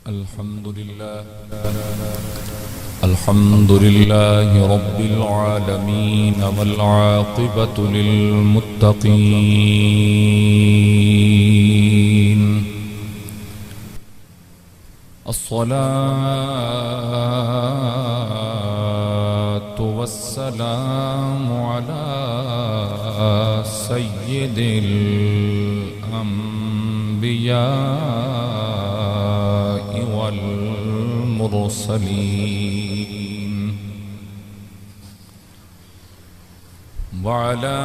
अल्हम्दुलिल्लाहि रब्बिल आलमीन वल आक़िबतु लिल मुत्तक़ीन। अस्सलातु वस्सलामु अला सय्यिदिल अंबिया वल मुरसलीन वअला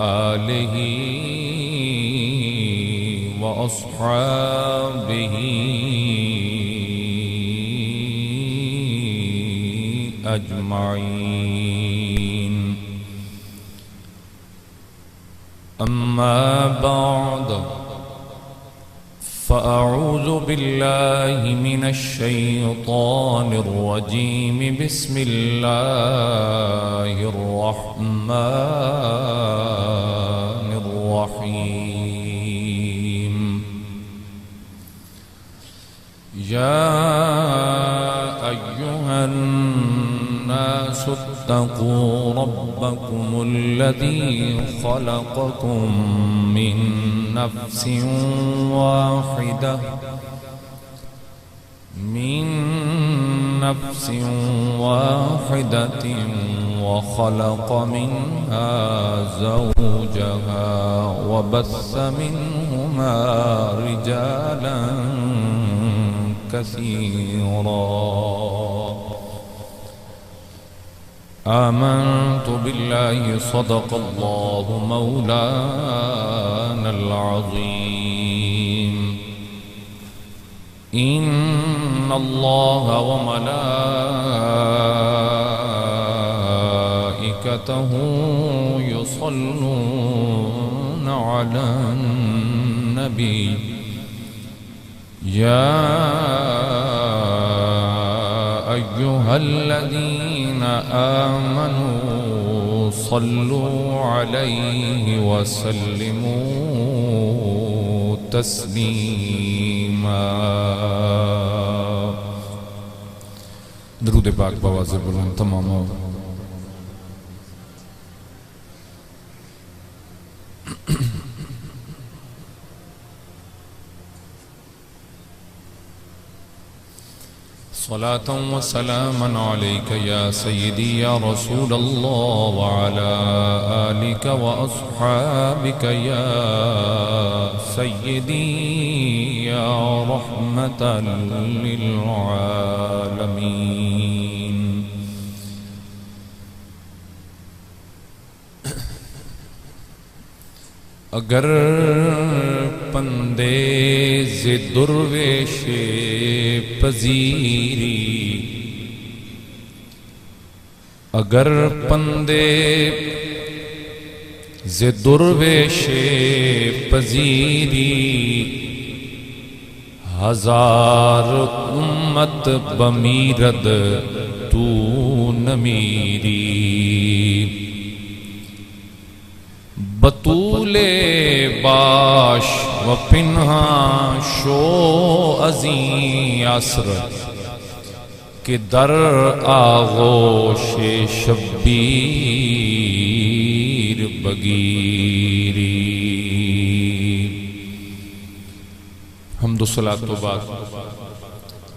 आलिहि व अस्हाबिहि अजमाइन। अम्मा बाद फ़अऊज़ु बिल्लाहि मिनश शैतानिर रजीम। बिस्मिल्लाहिर रहमानिर रहीम। या अय्युहन नासु इत्तक़ू रब्बकुमुल्लज़ी ख़लक़कुम मिन नफ्सिन वाहिदतिन व ख़लक़ मिन्हा ज़ौजहा व बस्स मिन्हुमा रिजालन कसीरा। आमन्तु बिल्लाहि सदक़ल्लाहु मौलानल अज़ीम। इन्नल्लाहा व मलाइकतहु युसल्लूना अलन नबी। या अय्युहल्लज़ीना आमनू सल्लू अलैहि व सल्लिमू तस्लीमा। दरूद पाक बवाज़ बुलंद तमाम। सलातन व सलामन अलैका या सय्यदी या रसूल अल्लाह व अला आलिका व अस्हाबिका या सय्यदी या रहमतल लिल आलमीन। अगर पंदे ज़े दुर्वेशे पजीरी, अगर पंदे ज़े दुर्वेशे पजीरी, हजार उम्मत बमीरद तू नमीरी। बतूले बाश व पिन्हा शो अज़ीं असर के दर आगोशे शब्बीर बगीरी। हम्दो सलात तो बाद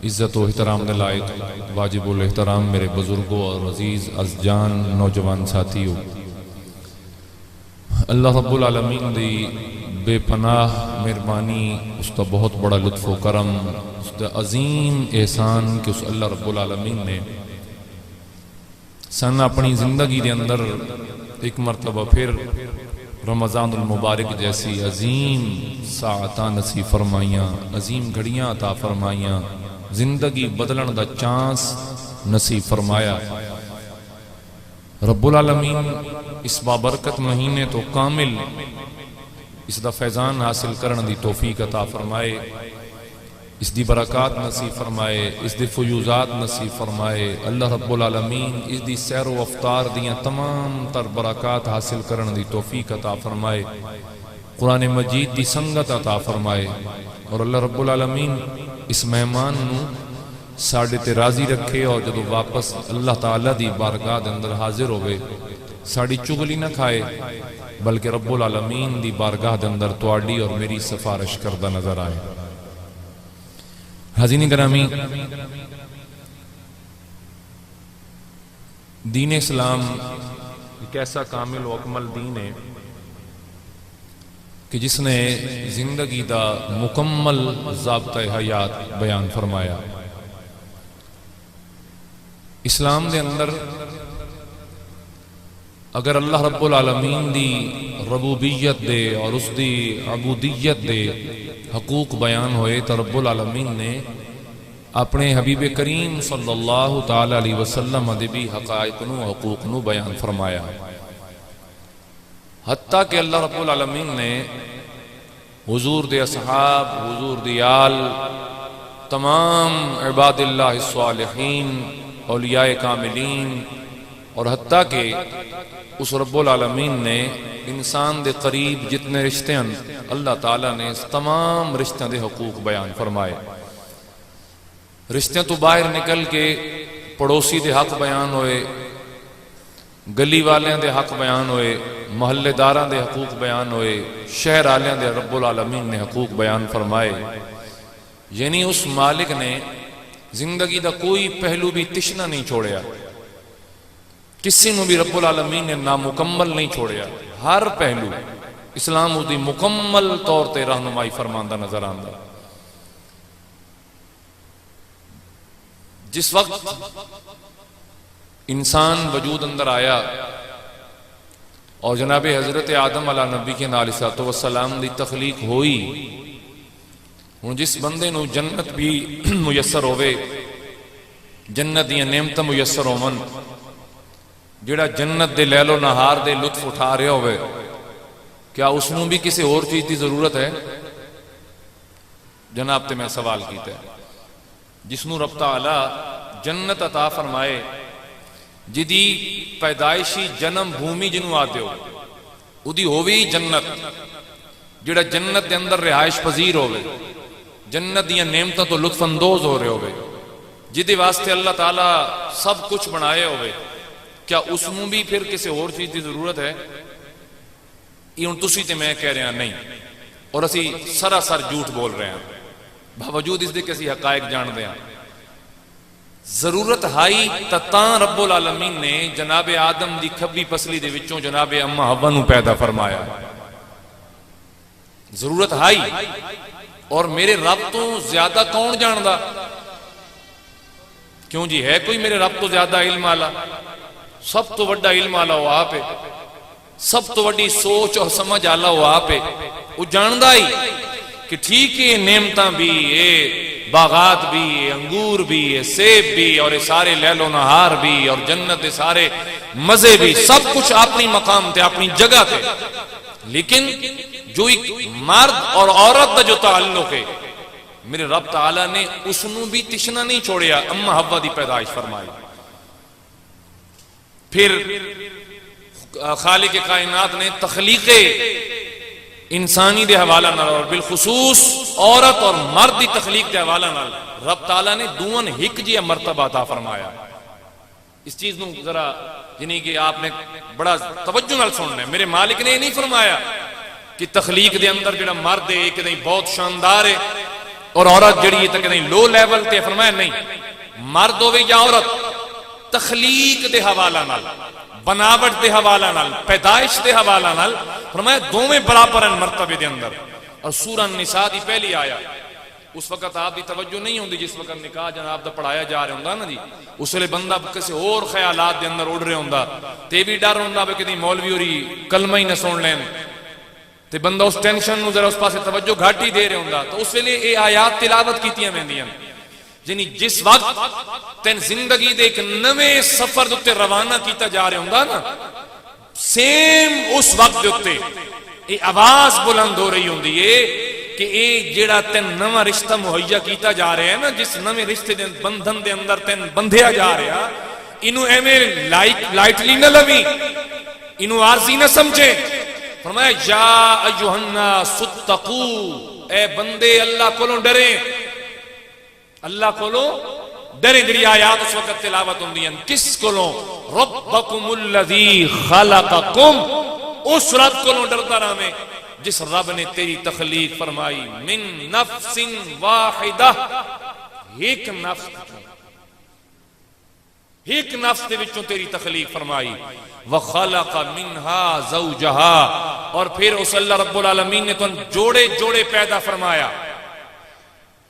इज़्ज़त व एहतराम के लायक वाजिबुल एहतराम मेरे बुजुर्गों और अजीज़ अज़जान नौजवान साथियों, अल्लाह रब्बुल आलमीन दी बेपनाह मेहरबानी, उसका बहुत बड़ा लुत्फ़ व करम, उसका अजीम एहसान कि उस अल्लाह रब्बुल आलमीन ने सन अपनी ज़िंदगी के अंदर एक मरतबा फिर रमज़ानुल मुबारक जैसी अजीम साअतां नसीब फरमाइयाँ, अजीम घड़ियाँ अता फरमाइयाँ, जिंदगी बदलन दा चांस नसीब फरमाया। रब्बुल आलमीन इस बाबरकत महीने तो कामिल इसका फैजान हासिल करने की तौफीक अता फरमाए, इसकी बरकत नसीब फरमाए, इसके फयूजात नसीब फरमाए। अल्लाह रब्बुल आलमीन इसकी सैर व अफ्तार दियाँ तमाम तर बरकत हासिल करने की तौफीक अता फरमाए। कुरान मजीद की संगत अता फरमाए और अल्लाह रब्बुल आलमीन इस मेहमान नू साडे ते राजी रखे और जदों वापस अल्लाह ताला दी बारगाह दे अंदर हाजिर होवे साड़ी चुगली ना खाए बल्कि रब्बुल आलमीन दी बारगाह दे अंदर तुहाडी और मेरी सिफारिश करदा नजर आए। हाज़रीन गिरामी, दीन इस्लाम एक ऐसा कामिल व अकमल दीन है कि जिसने जिंदगी का मुकम्मल ज़ाब्ता हयात बयान फरमाया। इस्लाम दे अंदर अगर अल्लाह रब्बुल आलमीन दी रबूबियत दे और उसकी अबूदियत दे हकूक बयान होए तो रब्बुल आलमीन ने अपने हबीब करीम सल्लल्लाहु ताला अलैहि वसल्लम दे भी हकायक नू हकूक नू बयान फरमाया। हत्ता कि अल्लाह रब्बुल आलमीन ने हुजूर दे असहाब, हुजूर दी आल, तमाम इबादिल्लाह सालिहीन, औलियाए कामिलीन और हत्ता के उस रब्बुल आलमीन ने इंसान दे करीब जितने रिश्ते हैं अल्लाह ताला ने तमाम रिश्तों के हकूक बयान फरमाए। रिश्तों तो बाहर निकल के पड़ोसी दे हक बयान होए, गली वालियां दे हक बयान होए, महल्लेदारां दे हकूक बयान होए, शहर आलियां दे रब्बुल आलमीन ने हकूक बयान फरमाए। यानी उस मालिक ने जिंदगी का कोई पहलू भी तिश्ना नहीं छोड़िया, किसी को भी रब्बुल आलमीन ने नामुकम्मल नहीं छोड़िया। हर पहलू इस्लाम उसकी मुकम्मल तौर पर रहनुमाई फरमांदा नजर आता। जिस वक्त इंसान वजूद अंदर आया और जनाब हजरत आदम अला नबी के नालिसातो वसलाम की तखलीक हुई, हुण जिस बंदे नू जन्नत भी मुयसर होवे, जन्नत दी नेमत मुयसर होवन, जिहड़ा जन्नत दे लैलो नहार दे लुत्फ उठा रहा होवे, क्या उसनू भी किसी और चीज की जरूरत है? जनाब ते मैं सवाल किया, जिसनू रब तआला जन्नत अता फरमाए, जिदी पैदाइशी जन्म भूमि जिन्हों आते हो उदी होवी जन्नत, जिहड़ा जन्नत के अंदर रिहाइश पजीर होवे, जन्नत दी नेमतों तो लुत्फ अंदोज हो रहे होवे, जिदे वास्ते अल्लाह ताला सब कुछ बनाए होवे, क्या उसनू भी फिर किसी और चीज की जरूरत है? ये हुण तुसी ते मैं कह रहा नहीं, और असी सरासर झूठ बोल रहे हैं बावजूद इसके कि असी हकायक जानते हैं। जरूरत हाई तां रब्बुल आलमीन ने जनाब आदम की खब्बी पसली दे विचों जनाब अम्मा हव्वा नू पैदा फरमाया। जरूरत हाई, और मेरे रब तो ज्यादा कौन जानदा? क्यों जी, है कोई मेरे रब तो ज्यादा इल्म वाला? सब तो वड्डा इल्म वाला वो आप है, सब तो वड्डी सोच और समझ आला वो आप है। वो जानदा ही कि ठीक है नेमता भी ये बागात भी, अंगूर भी, सेब भी, और ये सारे लैलो नहार भी, और जन्नत के सारे मजे भी, सब कुछ अपनी मकाम थे, अपनी जगह थे। लेकिन जो एक मर्द और औरत का जो ताल्लुक है, मेरे रब तआला ने उसनू भी तिश्ना नहीं छोड़िया, अम्मा हव्वा की पैदाइश फरमाई। फिर खालिक कायनात ने तखलीके इंसानी दे हवाला नाल और बिलखुसूस औरत और मर्द की तखलीक के हवाला नाल रब तआला ने दुवन हिक जिहा मर्तबा अता फरमाया। इस चीज नू जरा यानी कि आपने बड़ा तवज्जो नाल सुनना है। मेरे मालिक ने नहीं फरमाया कि तखलीक दे अंदर जिहड़ा मर्द है एक नहीं बहुत शानदार है और औरत जिहड़ी तक नहीं लो लेवल ते, फरमाया नहीं, मर्द होवे या औरत, तखलीक दे हवाला नाल, बनावट के हवाला नाल, पैदाइश के हवाला नाल फरमाया दोवें बराबर हैं मर्तबे के अंदर। और सूरह निसा दी पहली आया, उस वक्त आपकी तवज्जो नहीं होंगी जिस वक्त निकाह जनाब दा पढ़ाया जा रहा होंदा ना जी, उस वेले बंदा किसी होर ख्यालात के अंदर उड़ रहा होंदा, ते भी डर होंदा भी कहीं मौलवी होरी कलमा ही ना सुन लैन, ते बंदा उस टेंशन नूं जरा उस पासे तवज्जो घट ही दे रहा होंदा। तो उस वेले ये आयात तिलावत कीतियां वेंदियां, यानी जिस वक्त तेन जिंदगी दे एक नवे सफर दे उत्ते रवाना किया जा रहा होंदा ना, सेम उस वक्त दे उत्ते ये आवाज बुलंद हो रही होंदी है कि ये जेड़ा तेन नवा रिश्ता मुहैया किया जा रहा है ना, जिस नवे रिश्ते दे बंधन दे अंदर तेन बंधिया जा रहा, इनू एवें लाइटली न लवी, इनू आरजी न समझे, फरमाया या अय्युहन्नास सुत्तकू, ए बंदे अल्लाह कोलों डरे, अल्लाह कोलों डरे। जड़ी आयात उस वक्त तिलावत होंदी है किस कोलों? रब्बकुमुल्लज़ी खलक़कुम, उस रब कोलों डरदा रहे जिस रब ने तेरी तखलीक फरमाई। मिन नफ्सिन वाहिदा, एक नफ्स, एक नफ्स दे विचों तेरी तखलीक फरमाई। व खलक़ मिनहा ज़ौजहा, और फिर उस अल्लाह रब्बुल आलमीन ने तुहानू जोड़े जोड़े पैदा फरमाया।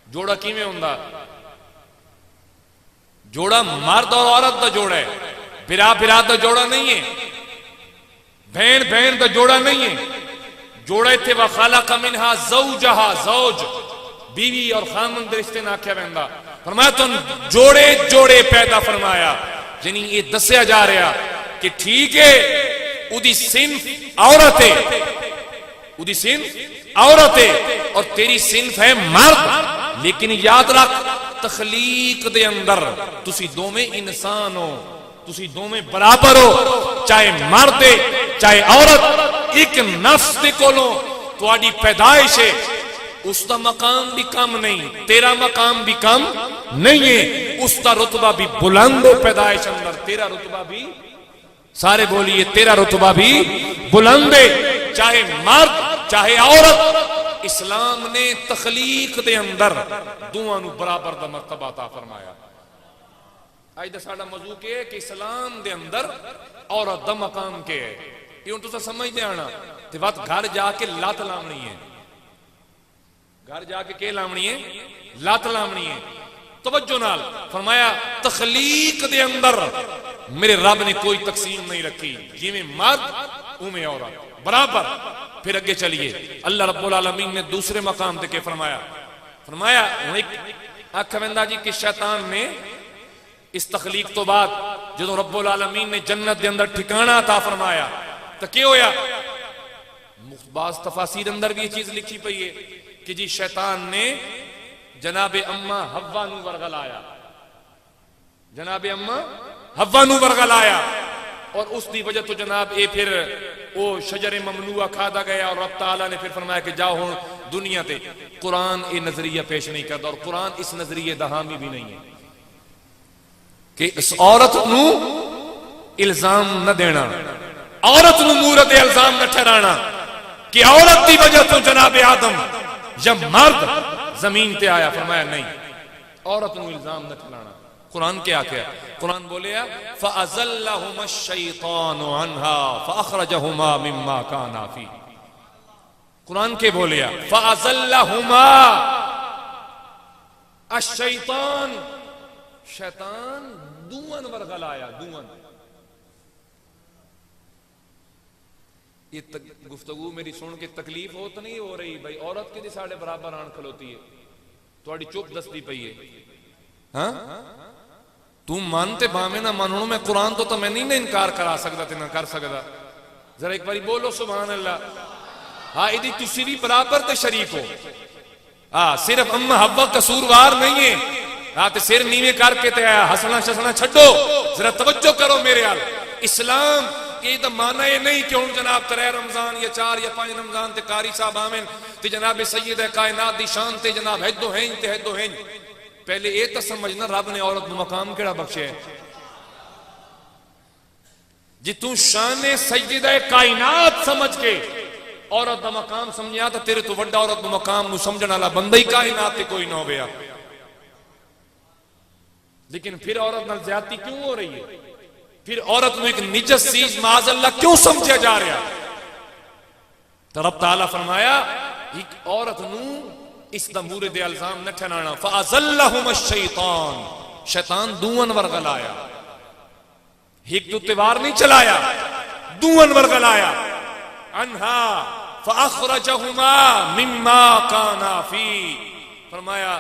जोड़ा किवें हुंदा? जोड़ा मर्द और औरत का जोड़ा है, बिरा बिरा का जोड़ा नहीं है, भैन भैन का जोड़ा नहीं है। जोड़ा इत्थे व खलक़ मिनहा ज़ौजहा, ज़ौज बीवी और खामन दे रिश्ते ना आख्या वैंदा। फरमाया तुहानू जोड़े जोड़े पैदा फरमाया। यानी ये दस्या जा रहा कि ठीक है उदी सिन्फ औरत है, उदी सिन्फ औरत है और तेरी सिन्फ है मर्द, लेकिन याद रख तखलीक दे अंदर तुसी दोवें इंसान हो, तुसी दोवें बराबर हो, चाहे मर्द है चाहे औरत। एक नफ्स दे कोलों तुहाडी पैदाइश है, उसका मकाम भी कम नहीं, तेरा मकाम भी कम नहीं है, उसका रुतबा भी बुलंद हो पैदाइश अंदर, तेरा रुतबा भी, सारे बोलिए तेरा रुतबा भी बुलंद है, चाहे मर्द चाहे औरत। इस्लाम ने तखलीक दे अंदर दोवां नू बराबर दा मर्तबा अता फरमाया। अज दा साडा मौजू के है कि इस्लाम दे अंदर औरत दा मकाम के है, ये हुण तुसां समझदे आना ते बात घर जाके लत लावनी है, घर जाके के लावनी है? लत लावनी है। तवज्जो नाल फरमाया तखलीक दे अंदर मेरे रब ने कोई तकसीम नहीं रखी, जिवें मर्द उमें औरत बराबर। फिर अगे चलिए अल्लाह रब्बुल आलमीन ने दूसरे मकाम ते के फरमाया? फरमाया आख वेंदा जी कि शैतान ने इस तखलीक तो बाद जो रब्बुल आलमीन ने जन्नत दे अंदर ठिकाना अता फरमाया तो क्या होया? बाज़ तफासीर अंदर भी ये चीज लिखी पई है कि जी शैतान ने जनाबे अम्मा हव्वा नू वरगलाया, जनाबे अम्मा हव्वा नू वरगलाया और उसकी वजह तो जनाब ये फिर वो शजर ममनुआ खादा गया और रब ताला ने फिर फरमाया कि जाओ हुण दुनिया ते। कुरान ये नजरिया पेश नहीं करता और कुरान इस नजरिए दा हामी भी नहीं है कि इस औरत नू इल्जाम न देना, औरत नू मूरत इल्जाम न ठहराना कि औरत की वजह तो जनाब आदम या मर्द जमीन पे आया। फरमाया नहीं, औरत नू इल्जाम न ठहराना। कुरान क्या क्या? कुरान बोले फ़अज़ल्लहुमा शैतानु अन्हा फ़अख़रजहुमा मिम्मा काना फ़ी। कुरान के बोले फ़अज़ल्लहुमा अश-शैतान, शैतान दुवन वरगलाया, दुवन। ये गुफ्तगू मेरी सुन के तकलीफ हो तो नहीं हो रही भाई? औरत के साढ़े बराबर आन खलोती है, थोड़ी चुप दसती पई है। हाँ तू मानते भावे ना मानो, मैं कुरान तो मैं नहीं ना इनकार करा सकता ते ना कर सकता। जरा एक बारी बोलो सुभान अल्लाह। हाँ इदी तुसी भी बराबर ते शरीक हो। हाँ सिर्फ अम्मा हव्वा कसूरवार नहीं है। हाँ ते सिर नीवे करके ते आया, हसना शसना छड्डो, जरा तवज्जो करो मेरे हाल। इस्लाम ये तो माना ये नहीं कि हम जनाब 3 रमजान या 4 या 5 रमजान ते कारी साहब आवेन ते जनाब सैयद कायनात दी शान ते जनाब हैदो हैं ते हैदो हैं। पहले ये तो समझना रब ने औरत को मकाम केड़ा बख्शे है? जी तू शान सैयद कायनात समझ के औरत का मकाम समझा तो तेरे तो वड्डा औरत को मकाम नू समझण वाला बंदा ही कायनात ते कोई ना होया। लेकिन फिर औरत नाल ज्यादती क्यों हो रही है? फिर औरत को एक निजस चीज माज़ अल्लाह क्यों समझा जा रहा? तो रब ताला फरमाया एक औरत नू इस दमूरे दे इल्जाम न ठहराना। फ़अज़ल्लहुमा शैतान, शैतान दुवन वरगलाया, एक तो तिवार नहीं चलाया, दुवन वरगलाया। अन्हा फ़अख़रजहुमा मिम्मा काना फ़ी, फरमाया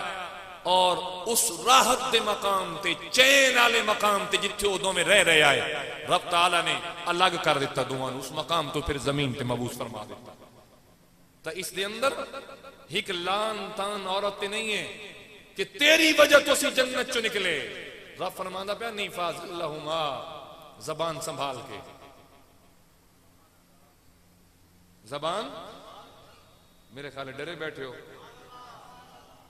और उस राहत दे मकाम ते, चैन वाले मकाम ते जिथे वो दोवें रह रहे आए, रब ताला ने अलग कर दिता दोवां, उस मकाम तो फिर जमीन ते मबूस फरमा दिता। तो इस दे अंदर एक लान तान औरत नहीं है कि तेरी वजह तो सी जन्नत चो निकले। रब फरमांदा पिया नहीं, फ़अज़ल्लहुमा, जबान संभाल के। जबान मेरे ख्याल डरे बैठे हो।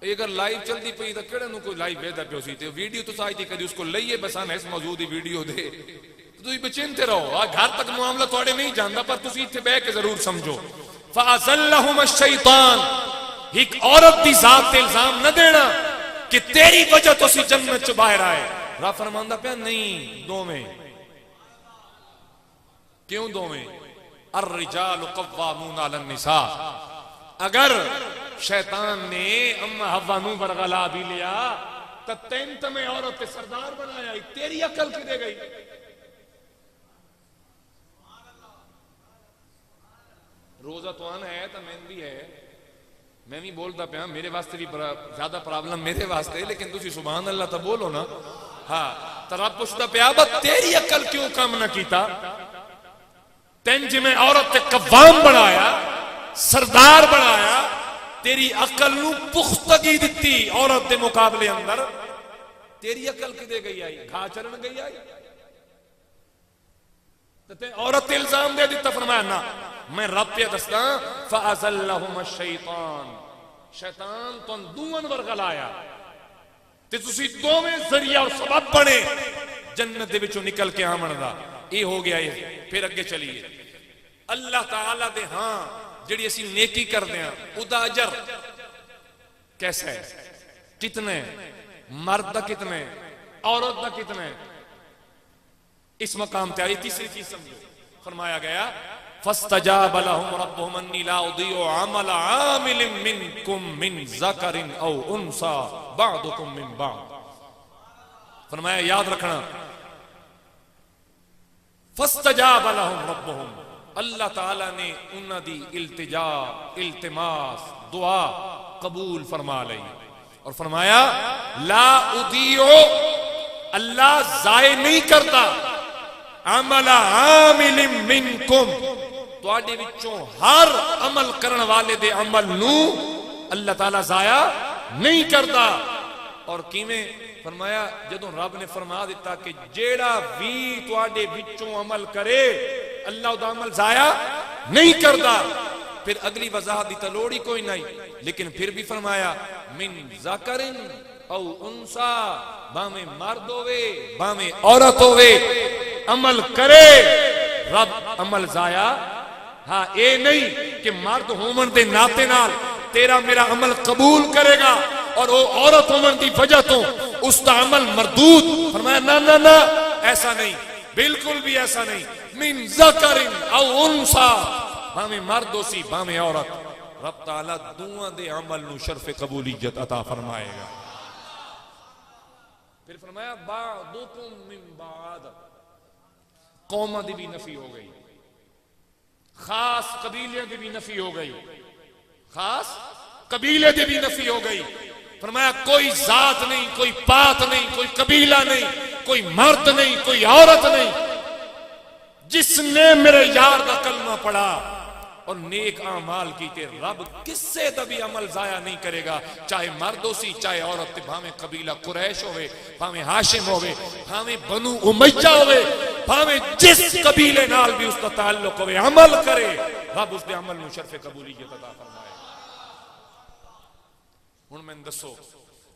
अगर लाइव चलती पई तो केड़े नु कोई लाइव वेदा पियो सी ते वीडियो तो आई थी कभी उसको लइए बसान इस मौजूद ही वीडियो दे तुम बेचिंते रहो। घर तक मामला थोड़े नहीं जानता पर तुम इतने बह के जरूर समझो। फ़अज़ल्लहुम शैतान, एक औरत की जात ते इल्जाम न देना कि तेरी वजह तो सी जन्नत च बाहर आए। रब फरमांदा पिया नहीं दोवें। क्यों दोवें? अर्रिजालु क़व्वामूना अलन निसा। अगर शैतान ने अम्मा हव्वा नू बरगला भी लिया तो तेन तुम्हें औरत के सरदार बनाया, तेरी अकल किधे गई? रोजा तो आना है तो मैं भी है, मैं भी बोलता पाया मेरे वास्ते भी ज्यादा प्रॉब्लम मेरे वास्ते, लेकिन तुसी सुभान अल्लाह तो बोलो ना। हाँ तो रब पुछदा पिया तेरी अकल क्यों काम ना कीता? तेन जिमें औरत ते कव्वाम बनाया, सरदार बनाया, तेरी अकल नू पुख्तगी दिती औरत के मुकाबले अंदर, तेरी अकल किदे गई आई? घा चरण गई आई? ते औरत इल्जाम दे दिता। फरमाया ना मैं रब पे दसदा फ़अज़ल्लहुम शैतान, शैतान तुम दून वरगलाया ते तुसी दोवें जरिया और सबब बने जन्नत दे विचों निकल के आमण दा। ये हो गया ये। फिर अगे चलिए अल्लाह ताला दे हां जिहड़ी असीं नेकी करदे हां उदा अजर कैसा है, कितने मर्द दा कितने औरत दा कितने? इस मकाम पे आई तीसरी चीज समझो। फरमाया गया फस्तजाब लहुम रब्बुहुम अन्नी ला उदीउ अमल आमिलिन मिनकुम मिन ज़करिन औ उनसा बअदुकुम मिन बअद। फरमाया याद रखना फस्तजाब लहुम रब्बुहुम, अल्लाह ताला ने उन्हां दी इल्तिजा इल्तिमास दुआ कबूल फरमा लई और फरमाया ला उदीउ, अल्लाह जाये नहीं करता अमल आमिलिन मिनकुम, तुहाडे विचों हर अमल करने वाले दे अमल नू अल्लाह ताला जाया नहीं करता। और किवें? फरमाया जदों रब ने फरमा दिता कि जेड़ा भी तुहाडे विचों अमल करे अल्लाह उदा अमल जाया नहीं करता। फिर अगली वजाहत दी लोड़ ही कोई नहीं, लेकिन फिर भी फरमाया मिन ज़करिन औ उनसा, भावें मर्द होवे भावें औरत होवे अमल करे रब अमल जाया। हाँ ये नहीं कि मर्द होवन दे नाते नाल तेरा मेरा अमल कबूल करेगा और वो औरत होवन दी वजह तो उसका अमल मरदूद। फरमाया ना ना ना ऐसा नहीं, बिल्कुल भी ऐसा नहीं। मिन ज़करिन औ उनसा, भावें मर्द होसी भावें औरत, रब ताला दुआ दे अमल नु शर्फ कबूलियत अता फरमाएगा। फिर फरमाया बादुकुम मिन बाद, कौमां दी भी नफी हो गई, खास कबीले दी भी नफी हो गई, खास कबीले दी भी नफी हो गई। फरमाया कोई जात नहीं, कोई पात नहीं, कोई कबीला नहीं, कोई मर्द नहीं, कोई औरत नहीं, जिसने मेरे यार का कलमा पढ़ा और नेक आमाल की ते रब किससे तभी अमल जाया नहीं करेगा, चाहे मर्द हो सी चाहे औरत, भावें कबीला कुरैश होवे भावें हाशिम होवे भावें बनु उमय्या होवे भावें जिस कबीले नाल भी उसका ताल्लुक होवे अमल करे रब उसके अमल नूं शर्फ कबूलियत अता फरमाए। हुण मैनूं दसो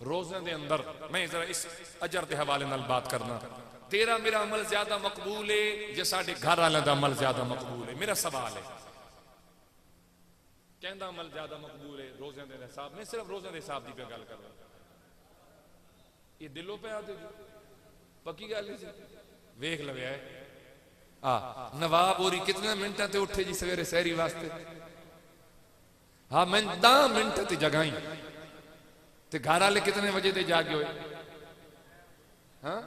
रोज़े दे अंदर मैं जरा इस अजर के हवाले नाल बात करना, तेरा मेरा अमल ज्यादा मकबूल है या साडे घर वाले दा अमल ज्यादा मकबूल है? मेरा सवाल है, कहंदा अमल ज्यादा मकबूल है रोज़े दे हिसाब में, सिर्फ रोज़े दे हिसाब दी पे गल कर रहा, ये दिलों पे आते पक्की गल है। वेख लवे नवाब होरी कितने मिनटां ते उठे जी सवेरे सहरी वास्ते? हाँ मैं 10 मिनट ते जगाई ते घर वाले कितने बजे ते जागे होए? हाँ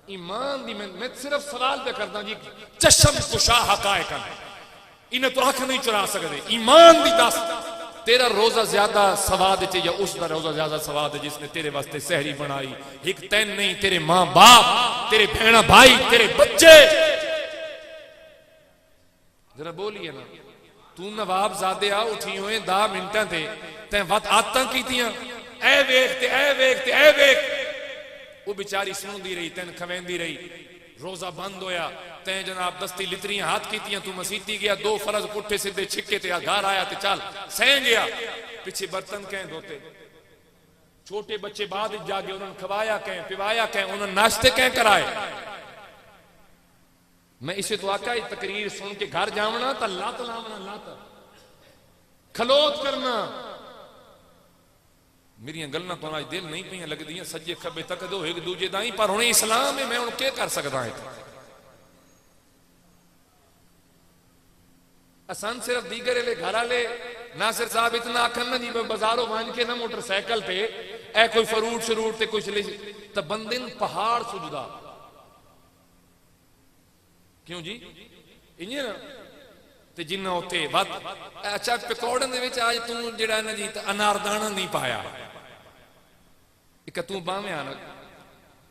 ईमान दी मैं सिर्फ सवाल पे करदा जी, चशम कुशा हकायक इन्हें तो अख नहीं चुरा सकते। ईमान दी दस तेरा रोजा ज्यादा सवाद है या उसका रोजा ज्यादा सवाद है जिसने तेरे वास्ते सहरी बनाई? एक तैन नहीं, तेरे मां बाप, तेरे बहना भाई, तेरे बच्चे। जरा बोलिए ना, तू नवाब जादे आ उठी हुए 10 मिनटां ते तैं वत आदतां कीतियां, ऐ वेख ते ऐ वेख ते ऐ वेख। वो बेचारी सुनदी रही, तैन खवेंदी रही, रोजा बंद होया, तैं जनाब दस्ती लितरियां हाथ कीतियां, तू मसीती गया, 2 फर्ज पुट्ठे सीधे छिक्के ते घर आया ते चल सह गया। पिछे बर्तन कैं धोते, छोटे बच्चे बाद जाके उन्होंने खवाया कैं, पिवाया कैं, उन्होंने नाश्ते कैं कराए। मैं इसे तो आका तकरीर सुन के घर जावना तो लत लावना, लत खलोत करना। मेरिया गल्लां तो अज दिल नहीं पईयां लगदियां, सज्जे खब्बे तक दो एक दूजे दा ही, पर हुण इस्लाम है, मैं हुण क्या कर सकदा है। असन सिर्फ दीगर ले घर वाले नासिर साहब इतना आखन ना जी बाजारों वन के ना मोटरसाइकिल पे ए कोई फ्रूट शरूट ते कुछ ले तो बंदे पहाड़ सुझदा क्यों जी इं ना ते जिन्ना उत्थे वध। अच्छा पकौड़न दे विच अज तू जिहड़ा ना जी अनारदाना नहीं पाया, एक तू बाहवें आना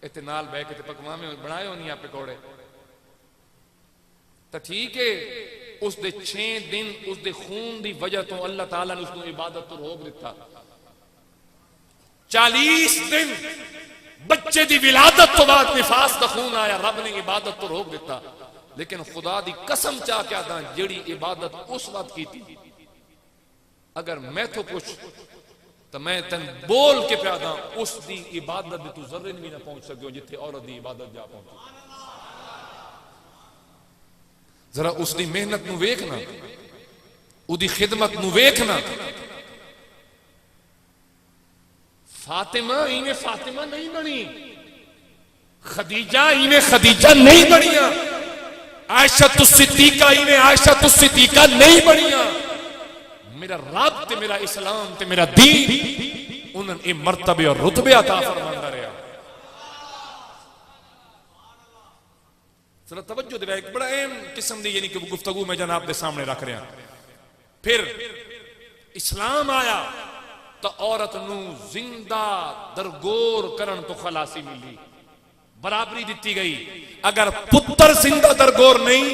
इत्थे नाल बह के पकवावे बनाए होनी आ पकौड़े तो ठीक है। उसके 6 दिन उसके खून की वजह तो अल्लाह ताला ने उसको इबादत तो रोक दिता। 40 दिन बच्चे की विलादत तो बाद निफास का खून आया, रब ने इबादत तो रोक दिता। लेकिन खुदा की कसम चाह क्या दा जेड़ी इबादत उस वक्त की थी, अगर मैं तो कुछ तो मैं तेन बोल के प्या दा उसकी इबादत तू जर्रे भी ना पहुंच सको जिथे औरत की इबादत जा पहुंची। जरा उसकी मेहनत नू वेखना, उसकी खिदमत नू वेखना। फातिमा इन्हें फातिमा नहीं बनी, खदीजा इन्हें खदीजा नहीं बनिया, आयशा तो सिद्दीका इन्हें आयशा तो सिद्दीका नहीं बनिया। मेरा रब ते मेरा इस्लाम ते मेरा दीन उन्होंने ये मर्तबे और रुतबे अता फरमांदा रहा। जरा तवज्जो दे, एक बड़ा अहम किस्म दी यानी कि गुफ्तगू मैं जनाब के सामने रख रहा। फिर इस्लाम आया तो औरत नू जिंदा दरगोर करन तो खलासी मिली, बराबरी दी गई। अगर पुत्र जिंदा दरगोर नहीं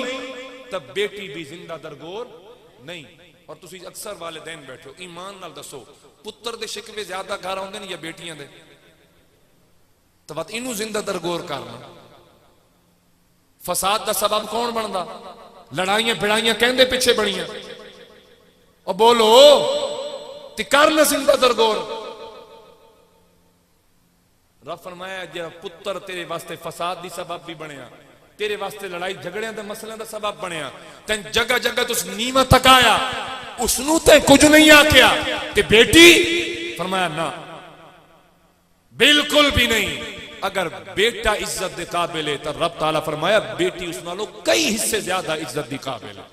तो बेटी भी जिंदा दरगोर नहीं। और तुसी अक्सर वालिदैन बैठो, ईमान नाल दसो पुत्र दे शिकवे ज्यादा घर आउंदे ने या बेटियां दे? तो बात इनू जिंदा दरगोर करना। फसाद का सबब कौन बनता? लड़ाइयां भिड़ाइयां कहंदे पिछे बनियां। और बोलो ते करन जिंदा दरगोर। रब फरमाया जो पुत्र तेरे वास्ते फसाद की सबब भी बनया, तेरे वास्ते लड़ाई झगड़ियां दे मसलियां दा सबब बनया, तेन जगह जगह तुस नीवा तकाया, उसनू ते कुछ नहीं आख्या। ते बेटी फरमाया ना बिल्कुल भी नहीं। अगर बेटा इज्जत दे काबिल है तो रब ताला फरमाया बेटी उस नालों कई हिस्से ज्यादा इज्जत दी काबिल है।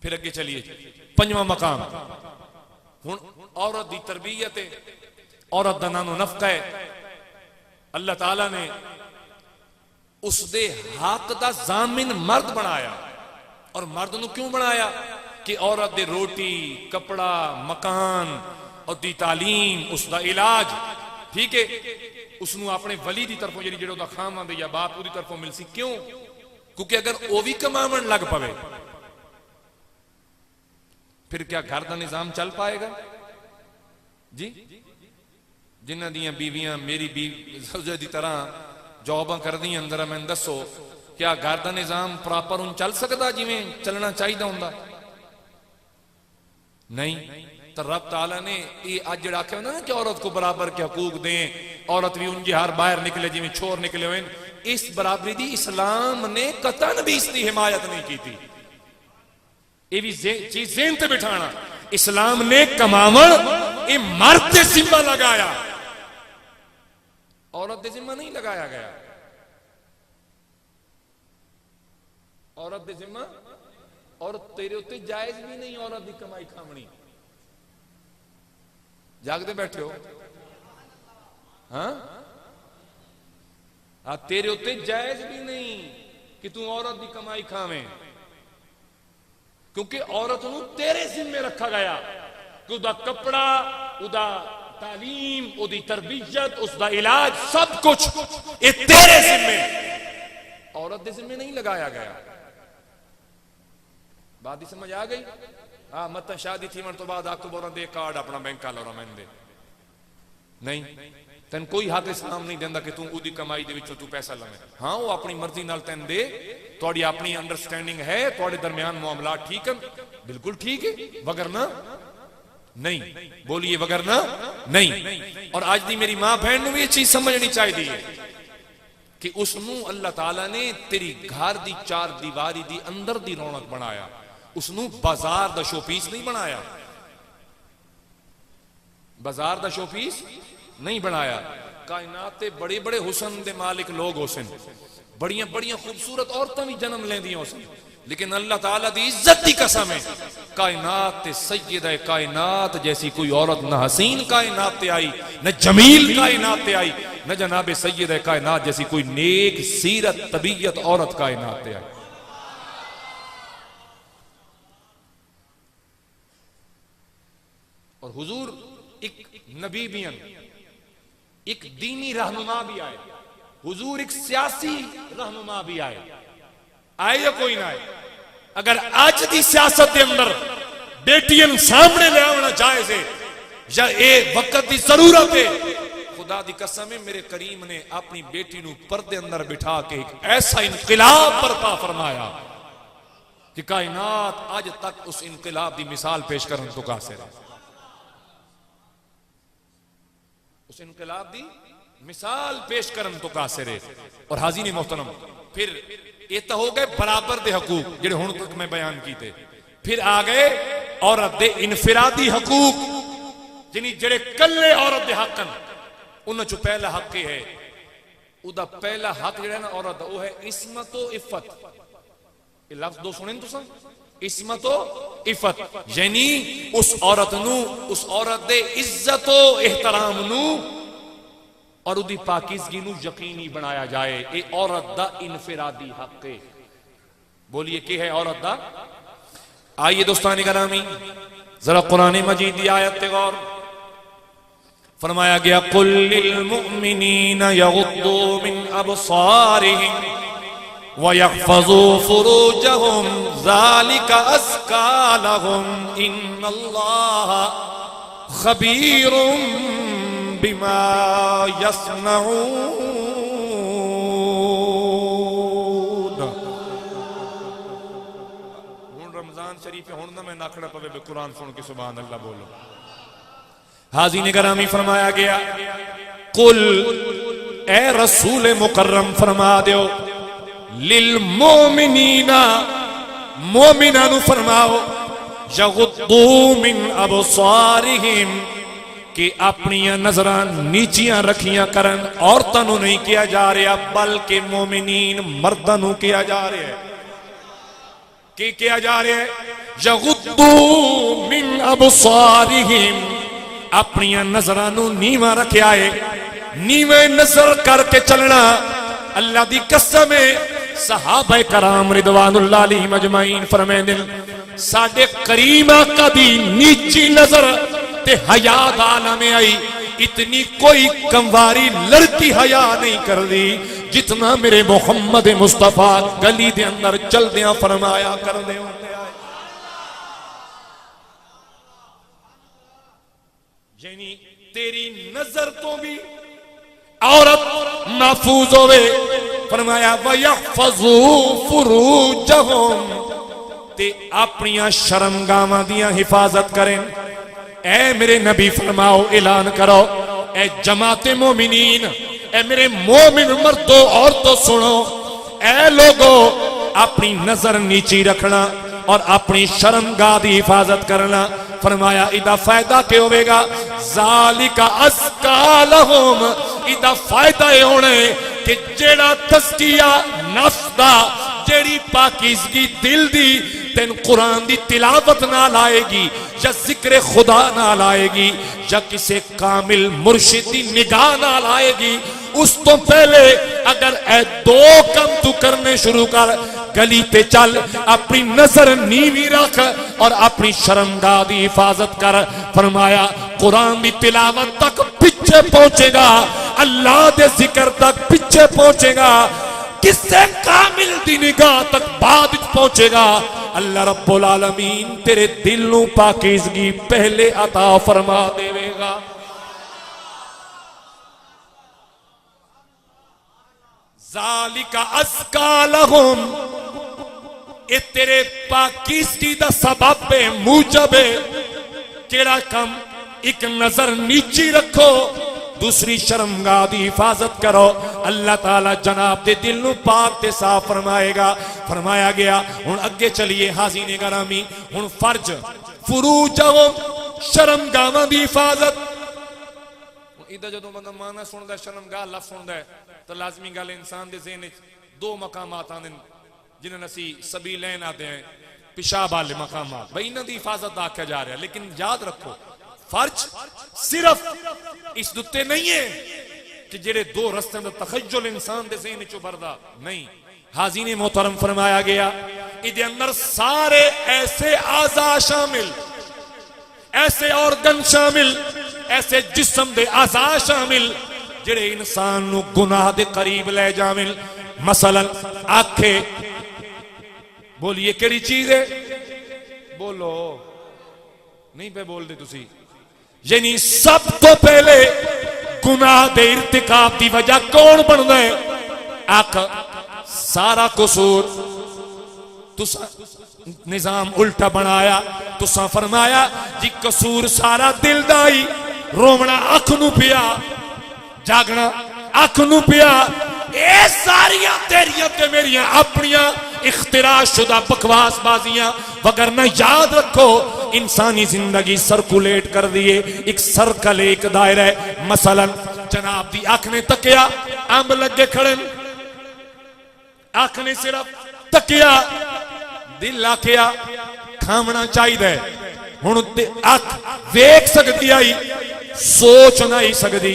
फिर अगे चलिए, 5वां मकाम हुण औरत दी तरबियत है, औरत दा नानो नफका है। अल्लाह ताला ने उसदे हक दा जामिन मर्द बनाया। और मर्द नू क्यों बनाया? कि औरत दे रोटी कपड़ा मकान और दी तालीम उसका इलाज, ठीक है, उसनू अपने वली की तरफों जी जो खामद या बाप की तरफों मिल सी। क्यों? क्योंकि अगर वह भी कमावन लग पवे फिर क्या घर का निजाम चल पाएगा जी? जिन्हां दियां बीवियां मेरी बीवी की तरह जॉबां कर दी अंदर, मैं दसो क्या घर का निजाम प्रॉपर हूं चल सकता जिवें चलना चाहिए होंदा? नहीं। तो रब ताला ने ये अज जो आख्या ना कि औरत को बराबर के हकूक दें, औरत भी उनके हर बाहर निकले जिवें छोर निकले हुए, इस बराबरी दी इस्लाम ने कतन भी इसकी हिमायत नहीं की थी। ये भी चीज ज़हन ते बिठाना, इस्लाम ने कमावन ये मर्द के जिम्मा लगाया, औरत के जिम्मा नहीं लगाया गया। औरत के जिम्मा, और तेरे उत्ते जायज भी नहीं औरत की कमाई खावनी। जागते बैठे हो? हाँ, तेरे उत्ते जायज भी नहीं कि तू औरत की कमाई खावे, क्योंकि औरत नू तेरे जिम्मे रखा गया कि उसका कपड़ा, उसका तालीम, उसकी तरबियत, उसका इलाज सब कुछ ये तेरे जिम्मे, औरत के जिम्मे नहीं लगाया गया। बात ही समझ आ गई? हाँ, मत शादी थी मन तो बाद आपको बोला दे कार्ड अपना बैंक का लो मैंने दे नहीं। तेन कोई हक इस्लाम नहीं देंदा कि तू उदी कमाई दे विचों तू पैसा लवे। हाँ वो अपनी मर्जी नाल तेन दे, तुहाडी अपनी अंडरस्टैंडिंग है, तुहाडे दरमियान मामलात ठीक है, बिल्कुल ठीक है, वगरना नहीं। बोलिए वगरना नहीं। और आज दी मेरी मां बहन नूं भी ये चीज समझनी चाहिए है कि उसनू अल्लाह ताला ने तेरी घर दी चार दीवारी दी अंदर दी रौनक बनाया, उसनू बाजार दा शोपीस नहीं बनाया, बाजार दा शोपीस नहीं बनाया। कायनात ते बड़े बड़े हुसन दे मालिक लोग हुसन, बड़ियां बड़ियां खूबसूरत औरतां भी जन्म लेंदियां हुसन, लेकिन अल्लाह ताला दी इज्जत दी कसम है कायनात ते सैयदा कायनात जैसी कोई औरत न हसीन कायनात ते आई, न जमील कायनात ते आई, न जनाबे सैयदा कायनात जैसी कोई नेक सीरत तबीयत औरत कायनात ते आई। और हुजूर एक नबी भी हैं, एक दीनी रहनुमा भी आए, हुजूर एक सियासी रहनुमा भी आए या कोई ना आए। अगर आज की सियासत के अंदर बेटियों सामने ले आना जायज है या ये वक्त की जरूरत है, खुदा दी कसम है मेरे करीम ने अपनी बेटी नू पर्दे अंदर बिठा के एक ऐसा इनकलाब बर्पा फरमाया कि कायनात आज तक उस इनकलाब की मिसाल पेश करने तो कासिर है। उस इनकलाब की मिसाल पेश करने तो कासिर है। और हाज़रीन मोहतरम, फिर ये तो हो गए बराबर दे हकूक जिहड़े हुण तक मैं बयान कीते, फिर आ गए औरत दे इनफिरादी हकूक जिन्हें जिहड़े कल्ले औरत दे हक हैं। उन्हां चों पहला हक है, उदा पहला हक जिहड़ा ना औरत दा वो है इस्मतो इफ़्फ़त। ये लफ्ज़ दो सुने तुसां, इस्मतो इफ़्फ़त, यानी उस औरत नू, उस औरत दे इज्जतो एहतराम नू और उदी पाकीज़गी नू यकीनी बनाया जाए। ये औरत दा इनफिरादी हक है। बोलिए क्या है औरत दा? आइए दोस्तान गिरामी जरा कुरान मजीद की आयत पे गौर फरमाया गया, कुल लिल मुमिनीना यगुद्दू मिन अबसारिहिम व यहफज़ू फुरूजहुम ज़ालिका अज़का लहुम इन्नल्लाह खबीरुम बिमा यस्नऊन। हुण रमजान शरीफ हुण ना मैं नाखड़ा पवे कुरान सुन के सुभान अल्लाह बोलो। हाज़रीन गिरामी फरमाया गया, कुल ए रसूल मुकर्रम फरमा दो, लिल मोमिनीना मोमिना नु फरमाओ, यगुद्दू मिन अबसारिहिम कि अपनी नजर नीचियां रखियां करन। औरतों को नहीं किया जा रहा बल्कि मोमिनीन मर्दां को किया जा रहा है। की किया जा रहा है? यगुद्दू मिन अबसारिहिम, अपनी नजर नीवा रखा है, नीवे नजर करके चलना। अल्लाह दी कसम है, सहाबा कराम रिदवानुल्लाह अलैहिम अजमाइन फरमाते हैं, साडे करीम आका दी नीची नजर ते हया दा आलम आई, इतनी कोई कंवारी लड़की हया नहीं कर दी जितना मेरे मोहम्मद मुस्तफा गली दे अंदर चलदियां फरमाया कर दे। यानी तेरी नजर तो भी औरत महफूज होवे। फरमाया वयहफज़ू फुरूजहुम, ते अपनियां शर्मगावां दियां हिफाजत करें। ए मेरे नबी फरमाओ, ऐलान करो, ए जमाते मोमिनीन, ए मेरे मोमिन मर्दो औरतों सुनो, ए लोगो अपनी नजर नीची रखना और अपनी शर्मगाह की हिफाजत करना। फरमाया इदा फायदा क्या होगा? ज़ालिका अज़का लहुम, इदा फायदा ये होना है कि जेड़ा तज़किया नफ्स दा, जेड़ी पाकीज़गी दिल दी तेन कुरान दी तिलावत ना लाएगी या जिक्र खुदा ना लाएगी या किसी कामिल मुर्शिद दी निगाह ना लाएगी, उस तो पहले अगर ए दो काम तू करने शुरू कर, गली पे चल, अपनी नजर नीवी रख और अपनी शर्मगाह की हिफाजत कर। फरमाया कुरान की तिलावत तक पीछे पहुंचेगा, अल्लाह के जिक्र तक पीछे पहुंचेगा, किससे कामिल दी निगाह तक बाद पहुंचेगा। अल्लाह रब्बुल आलमीन तेरे दिल नू पाकीज़गी पहले अता फरमा देवेगा। ज़ालिका अज़का लहुम, ए तेरे पाकीज़गी दा सबब है, मूजब है। केड़ा कम? एक नजर नीची रखो, दूसरी शर्मगाह दी हिफाजत करो। अल्लाह ताला जनाब दे दिल नू पाक ते साफ फरमाएगा। फरमाया गया हुण अगे चलिए हाज़रीन गिरामी, हुण फर्ज फुरूजहुम, शर्मगाहां दी हिफाजत। इधर जो बंदा माना सुनता है, शर्मगाह लफ्ज़ सुनता है, तो लाजमी गल इंसान के ज़हन दो मकामात आते हैं जिन्हें असी सभी लैन आते हैं, पेशाब वाले मकामात। भाई इन्हों की हिफाजत आख्या जा रहा है, लेकिन याद रखो फर्ज सिर्फ इस उत्ते नहीं है कि जेड़े दो रस्ते का तखय्युल इंसान के ज़हन चो बरदा नहीं। हाज़रीन मोहतरम फरमाया गया इहदे अंदर सारे ऐसे आज़ा शामिल, ऐसे ऑर्गन शामिल, ऐसे जिस्म दे आज़ा शामिल जेड़े इंसान नू गुनाह दे करीब ले जाविल। मसलन आखे, बोलिए केड़ी चीज है? बोलो, नहीं पे बोल दे तुसी। यानी सब तो पहले गुनाह दे इर्तिकाब दी वजह कौन बनदा है? आख सारा कसूर तुसा निजाम उल्टा बनाया, तुसा फरमाया जी कसूर सारा दिल दा ही। रोवना अख नू पिया, जागना अख नू पिया, ये सारियां तेरियां ते मेरियां अपनियां इख्तिरा शुदा बकवास बाजियां। वगरना याद रखो इंसानी जिंदगी सर्कुलेट कर दिए, एक सर्कल, एक दायरा है। मसलन जनाब दी अख ने तकिया, अंब लगे खड़े, अख ने सिर्फ तकिया, दिल आखिया खावना चाहिए। हुण अख वेख सकती आई, सोच नहीं सकती।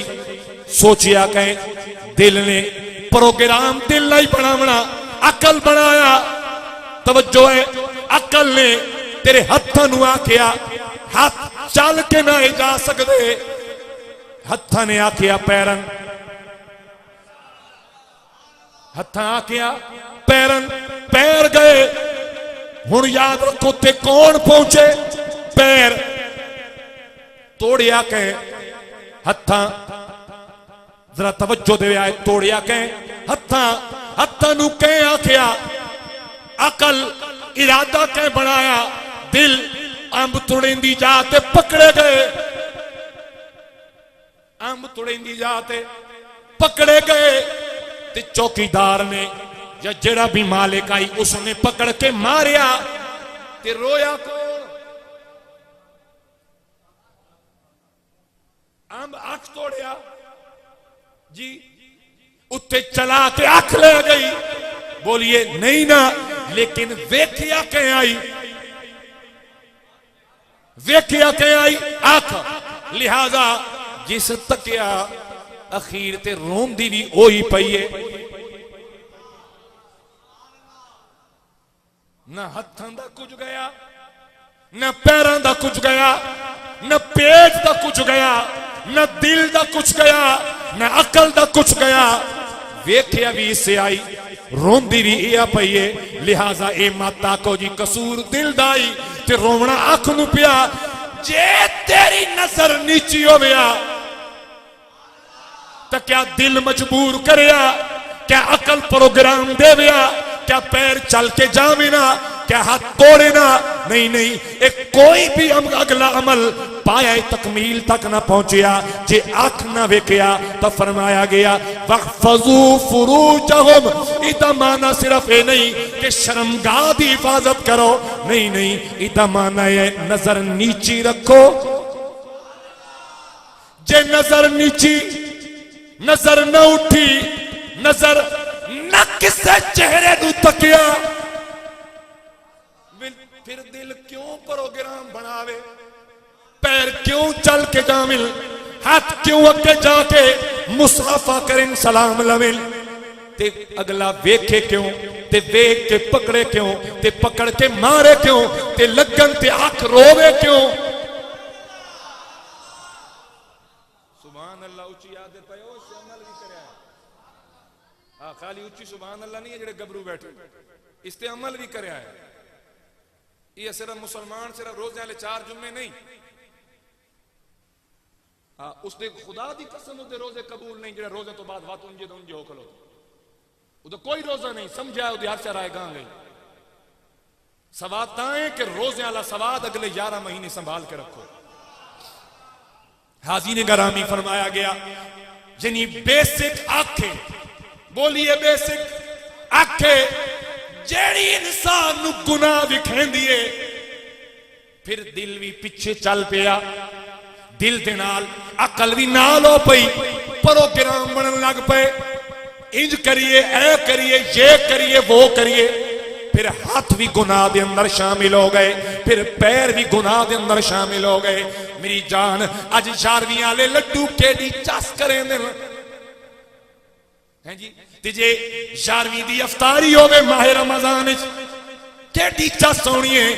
सोचिया कहें दिल ने प्रोग्राम दिल नहीं बनावना, अकल बनाया। तवज्जो है, अकल ने तेरे हत्थां नू आखिया हाथ चल के ना जा सकते, हत्थां ने आखिया पैरन, हत्थां आखिया पैरन, पैर गए। हुण याद रखो ते कौन पहुंचे? पैर। तोड़िया कहें हत्थां, जरा तवज्जो दे आए, तोड़िया कहें हत्थां, हत्थां नू कहें आखिया अकल, इरादा कहें बनाया, दिल अंब तुड़ेंदी जाते पकड़े गए, अंब तुड़ेंदी जाते पकड़े गए। ते चौकीदार ने या जेड़ा भी मालिक आई उसने पकड़ के मारिया। ते रोया कौन? अंब अख तोड़िया जी, उत्ते चला के अख ले गई। बोलिए नहीं ना, लेकिन वेखिया के आई, वेखिया के आई अख। लिहाजा जिस तकिया अखीर ते रोंदी भी ओही पई है। ना हत्थां दा कुछ गया, ना पैरां दा कुछ गया, ना पेट दा कुछ गया, ना दिल दा कुछ गया, ना अकल दा कुछ गया। वेखिया भी इससे आई, रोंदी भी इह पई है। लिहाजा ए मत आखो जी कसूर दिल दा ही ते रोवना अख नू पिया। जे तेरी नजर नीची होविया तो क्या दिल मजबूर करिया? क्या अकल प्रोग्राम देविया? क्या पैर चल के जावे ना? क्या हाथ तोड़े ना? नहीं नहीं, एक कोई भी अगला अमल पाया तकमील तक ना पहुंचिया जे अख ना वेखिया। तो फरमाया गया वहफजू फुरूजहुम, इदा माना सिर्फ ये नहीं कि शर्मगाह की हिफाजत करो, नहीं नहीं, इदा माना है नजर नीची रखो। जे नजर नीची, नजर न उठी, नजर न किसे चेहरे नू तकिया, फिर दिल क्यों प्रोग्राम बनावे? पैर क्यों चल के जामिल? हाथ क्यों अगे जाके मुसाफा करें सलाम लविल? ते अगला वेखे क्यों? ते वेख के पकड़े क्यों? ते पकड़ के मारे क्यों? ते लगन ते अख रोवे क्यों? सुभान अल्लाह। उच्ची याद पे अमल भी करया। हाँ, खाली उच्ची सुभान अल्लाह नहीं है जेडे गबरू बैठे, इस ते अमल भी करया है। ये सिर्फ मुसलमान सिर्फ रोजे वाले 4 जुम्मे नहीं, हाँ उसने खुदा दी कसम होते रोजे कबूल नहीं जेडे रोजे तो बाद वात उंजे हो खलो। उधर कोई रोजा नहीं समझा उधर हर चराए गां गई सवाद ताए कि रोजे वाला सवाद अगले 11 महीने संभाल के रखो। हाजी ने गरामी फरमाया गया यानी बेसिक आखे बोलिए बेसिक आखे जेड़ी इंसान नू गुनाह विखेंदी है फिर दिल भी पीछे चल पिया दिल दे नाल अकल भी नाल हो पई प्रोग्राम बनन लग पे इंज करिए ऐ करिए ये करिए वो करिए फिर हाथ भी गुनाह दे अंदर शामिल हो गए फिर पैर भी गुनाह दे अंदर शामिल हो गए। मेरी जान अज 11वीं वाले लड्डू केडी चस करें दे हैं जी ते जे 11वीं दी इफ्तारी होवे माह रमजान विच केडी चस होनी है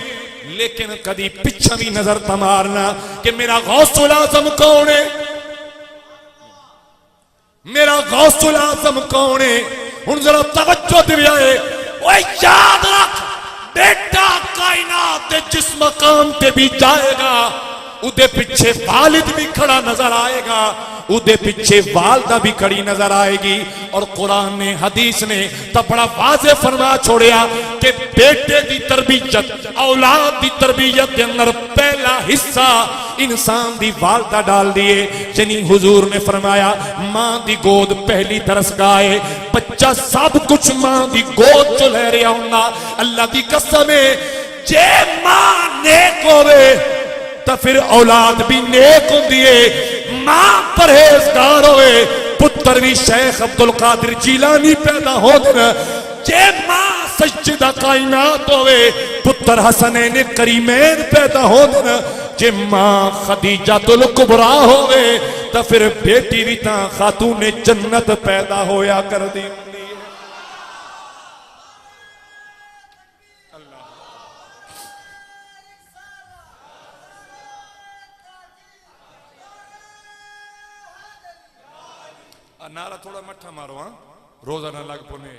लेकिन कदी पिछा भी नजर त मारना कि मेरा गौसुल आजम कौन है मेरा गौसुल आजम कौन है। हुण जरा तवज्जो दिवाए ओए याद रख बेटा कायनात दे जिस मकाम ते भी जाएगा उदे पीछे वालिद भी खड़ा नजर आएगा उदे पीछे वालदा भी खड़ी नजर आएगी। और कुरान ने हदीस ने तो बड़ा वाज़े फरमा छोड़िया कि बेटे की तरबियत औलाद की तरबियत के अंदर पहला हिस्सा इंसान दी वालदा डाल दिए। यानी हुजूर ने फरमाया मां दी गोद पहली दरसगाह है बच्चा सब कुछ मां दी गोद चो ले रहा होगा। अल्लाह की कसम है जे मां नेक होवे तो फिर औलाद भी नेक होंदी है। मां परहेजगार होवे पुत्र भी शेख अब्दुल कादिर जीलानी पैदा हो देना। जे मां सज्जदा कायनात होवे पुत्र हसनैन करीमैन पैदा हो देना। जे मां खदीजातुल कुबरा होवे तो फिर बेटी भी ता खातूने जन्नत पैदा होया कर दी। नारा थोड़ा मठा मारो हाँ रोजा ना लग पुने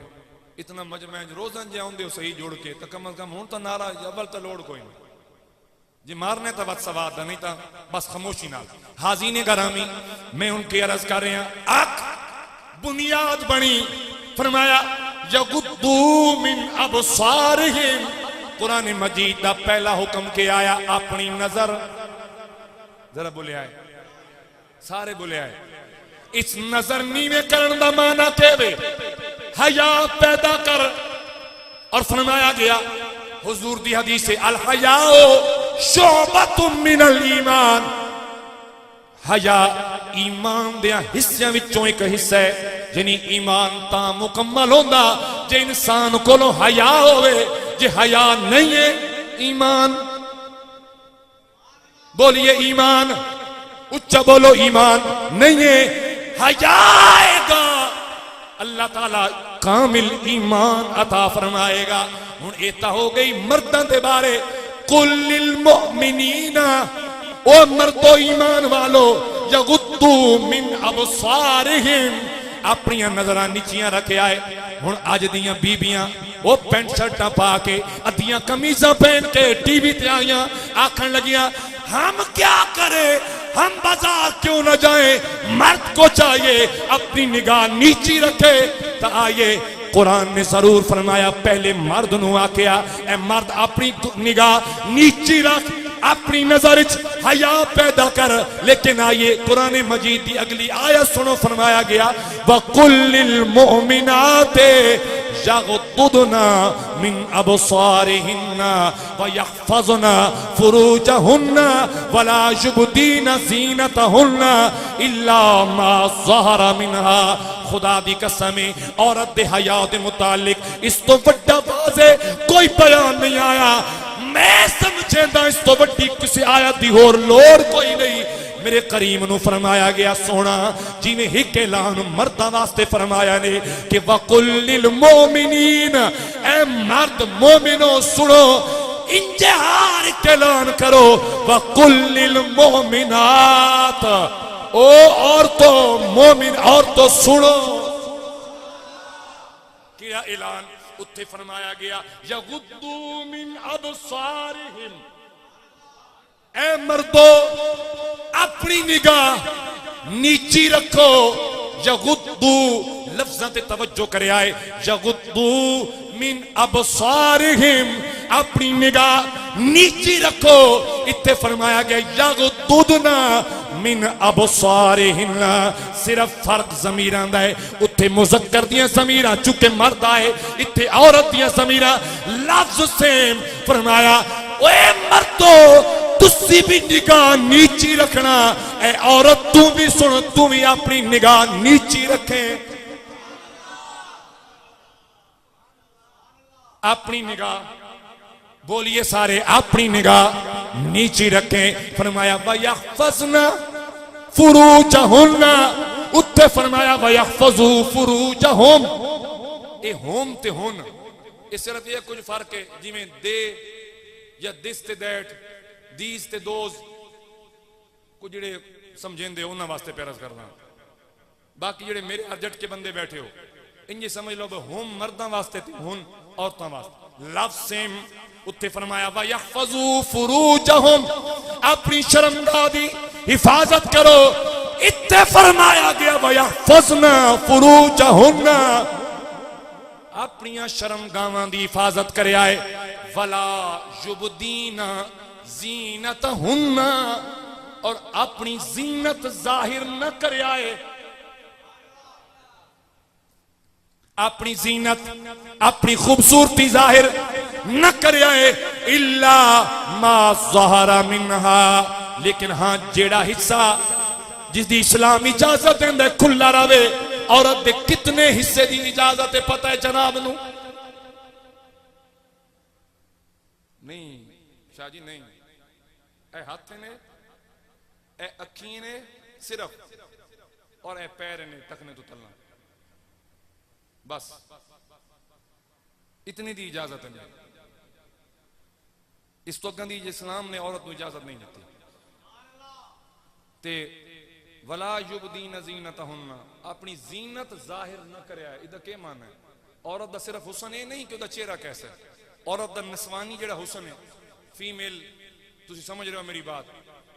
इतना मजमे रोजन जे आउंदे सही जुड़ के तो कम अज कम हूं तो नारा अव्वल तो लोड़ कोई नहीं जी मारने तो बस सवाद नहीं तो बस खामोशी नाल। हाजी ने गरामी मैं उनकी अर्ज कर रहा अख बुनियाद बनी फरमाया यगुद्दू मिन अबसारिहिम। कुरान मजीद का पहला हुक्म के आया अपनी नजर जरा बोले आए सारे बोले आए इस नजर नीवे करने का माना केवे हया पैदा कर। और फरमाया गया हुजूर दी हदीस से अल हयाओ शुअबतुम मिनल ईमान। हया ईमान दे हिस्सियां विचों एक हिस्सा है। यानी ईमान ता मुकम्मल होंदा जे इंसान कोलों हया होवे। जे हया नहीं है ईमान बोलिए ईमान उच्चा बोलो ईमान नहीं है हयाएगा अल्लाह ताला कामिल ईमान अता फरमाएगा। हुण एता हो गई मर्दां दे बारे कुल लिल मुमिनीना ओ मर्दो ईमान वालो यगुद्दू मिन अबसारिहिम अपनी नजरां नीचियां रखिया है। हुण अज दियां बीबियां वो पेंट शर्टां पा के अद्धियां कमीजां पहन के टीवी ते आईयां आखन लगियां हम क्या करें हम बाजार क्यों न जाए मर्द को चाहिए अपनी निगाह नीची रखे। तो आइए कुरान ने जरूर फरमाया पहले मर्द नू आख्या ए मर्द अपनी निगाह नीची रख अपनी नजर हया पैदा कर। लेकिन आइए कुरान मजीद की अगली आयत सुनो फरमाया गया वकुल्लिल मुमिनाते यगुद्दुना मिन अबसारिहिन्ना व यहफज़ना फुरूजहुन्ना वला युबदीना ज़ीनतहुन्ना इल्ला मा ज़हरा मिनहा। खुदा दी कसम औरत दे हया दे मुतालिक इस तो वड्डा वाज़े कोई बयान नहीं आया। मैं समझेंदा इस तो वड्डी किसी आयत दी होर लोड़ कोई नहीं। मेरे करीम नू फरमाया गया सोना जिन्हें हिक ऐलान मर्दां वास्ते फरमाया ने कि वकुल्लिल मोमिनीन ए मर्द मोमिनो सुनो इंजहार ऐलान करो वकुल्लिल मोमिनात ओ औरतों मोमिन औरतों सुनो क्या ऐलान उत्थे फरमाया गया यगुद्दू मिन अबसारिहिम ए मर्दो अपनी निगाह नीची रखो यगुद्दू यगुद्दू लफ्ज़ां ते तवज्जो करे आए, यगुद्दू मिन अबसारिहिम, अपनी निगाह नीची रखो। इत्थे फरमाया गया यगुद्दुना मिन अबसारिहिन्ना, सिर्फ फर्क ज़मीरां दा है। उत्थे मुज़क्कर दियां ज़मीरां चुके मर्द आए, इत्थे औरत दियां ज़मीरां, लफ्ज़ सेम। फरमाया ओए मर्दो तुसी भी निगाह नीची रखना, ए औरत तू भी सुन, तू भी अपनी निगाह नीची रखे। अपनी निगाह, बोलिए सारे, अपनी निगाह नीची रखें। फरमाया वयहफज़ना फुरूजहुन्ना, उत्ते फरमाया वयहफज़ू फुरूजहुम। ए होम ते हुन, ये सिर्फ ये कुछ फर्क है, जिमें दे या दिस ते दैट, दीस ते दोज, कुछ जेड़े समझेंदे उन्हां वास्ते प्यारस करना। बाकी जेड़े मेरे अर्जट के बंदे बैठे हो इंजे समझ लो होम मर्दां वास्ते ते हुन औरतां वास्ते, लफ्ज़ सेम। उत्ते फरमाया वयहफज़ू फुरूजहुम, अपनी शर्मगाह दी हिफाजत करो। इत्ते फरमाया गया वयहफज़ना फुरूजहुन्ना, अपनी शर्मगाहां दी हिफाजत करे आए। वला युबदीना ज़ीनतहुन्ना, और अपनी जीनत जाहिर न करे आए। अपनी जीनत, अपनी खूबसूरती जाहिर न करे आए। इल्ला मा ज़हरा मिन्हा, लेकिन हाँ जेड़ा हिस्सा जिसकी इस्लाम इजाजत देंदा खुला रहे। औरत दे कितने हिस्से की इजाजत है पता है जनाब नू? नहीं शाह जी नहीं। ए हाथ ने, ए अखी ने सिर्फ, और ए पैर ने तकने तो तलना, बस इतनी दी इजाजत है। इस तो अगे इस्लाम ने औरत को इजाजत नहीं दी। ते वला युबदीन ज़ीनतहुन्ना, अपनी जीनत जाहिर न करे। इदा क्या मान है? औरत का सिर्फ हुसन ये नहीं कि चेहरा कैसा है, औरत का नस्वानी जेड़ा हुसन है, फीमेल, तुम समझ रहे हो मेरी बात।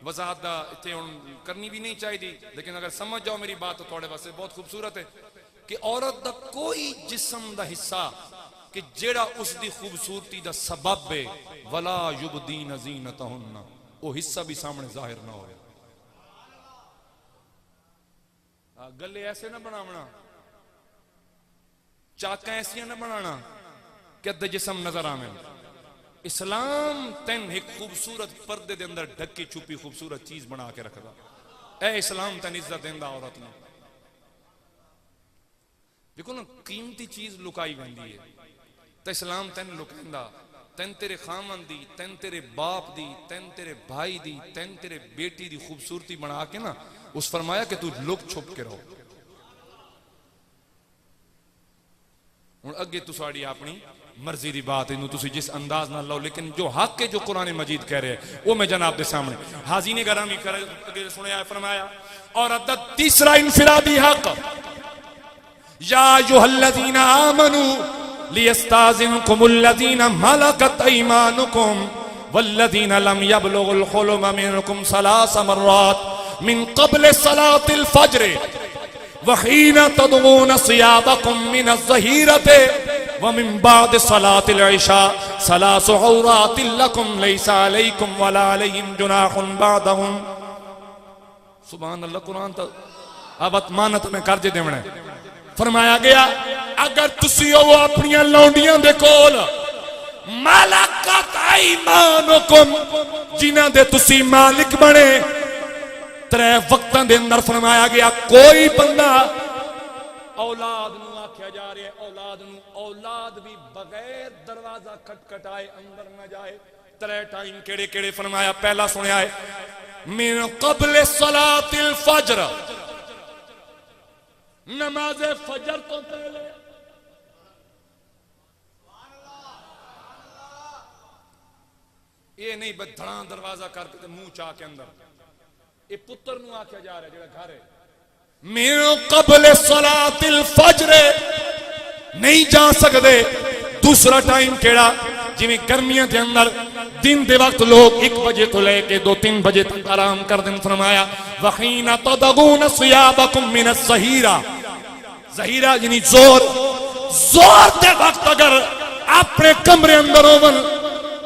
वजाहत इतने हुण करनी भी नहीं चाहिए, लेकिन अगर समझ जाओ मेरी बात तो थोड़े वास्ते बहुत खूबसूरत है कि औरत का कोई जिस्म का हिस्सा कि जेड़ा उसकी खूबसूरती का सबब है, वला युबदीन ज़ीनतहुन्ना, वो हिस्सा भी सामने जाहिर ना हो। गले ऐसे ना बनावना, चाका ऐसिया ना बनाना कि अद्धा जिस्म नजर आवे। इस्लाम तेन एक खूबसूरत पर्दे दे अंदर ढकी छुपी खूबसूरत चीज बना के रखदा। ए इस्लाम तेन इज्जत देंदा औरत नूं। देखो ना कीमती चीज लुकाई वेंदी है तो इस्लाम तेन लुकांदा। तेन तेरे खामन दी, तेन तेरे बाप दी, तेन तेरे भाई दी, तेन तेरे बेटी दी खूबसूरती बना के ना उस फरमाया कि तू लुक छुप के रहो। हुण अगे तुसाड़ी अपनी मर्जी की बात है, तुसी जिस अंदाज ना लो, लेकिन जो हक है जो कुरान मजीद कह रहे हैं वो मैं जनाब के सामने हाजी ने गरामी कर सुनाया। फरमाया और अदद तीसरा इनफिरादी हक, या अय्युहल्लज़ीना आमनू लियस्ताज़िनकुमुल्लज़ीना मलकत अयमानुकुम वल्लज़ीना लम यबलुगुल हुलुम मिनकुम सलास मर्रात मिन क़ब्ल सलातिल फ़ज्र व हीना तदऊन सियाबकुम मिनज़ ज़हीरति व मिन बाद सलातिल इशा सलासु औरातिल लकुम लैसा अलैकुम वला अलैहिम जुनाहुन बादहुम। सुभान अल्लाह। कुरान तो अब मानत में कर्ज देवना। फरमाया गया अगर तुसी हो अपनी लौंडियां दे कोल मलकत अयमानुकुम, जिन्हां दे तुसी मालिक बने, त्रै वक्तां दे अंदर फरमाया गया कोई बंदा औलाद नूं आख्या जा रहा है, औलाद नूं, औलाद भी बगैर दरवाजा खटखटाए अंदर न जाए। त्रै टाइम केड़े केड़े फरमाया? पहला सुनिया है मिन क़ब्ल सलातिल फ़ज्र, नमाज फजर तो पहले। ये नहीं बधड़ा दरवाजा करके मुंह चाह के अंदर, ये पुत्र नूं आख्या जा रहा है जेड़ा घर है। मिन क़ब्ल सलातिल फ़ज्र नहीं जा सकते। दूसरा टाइम केड़ा? जिवें गर्मियां के अंदर दिन दे वक्त लोग 1 बजे तो लेके 2-3 बजे तक आराम कर दें। फरमाया वहीना तदगून सियाबकुम मिनज़ ज़हीरा, जहीरा यानी जोर जोर दे वक्त अगर अपने कमरे अंदर होवन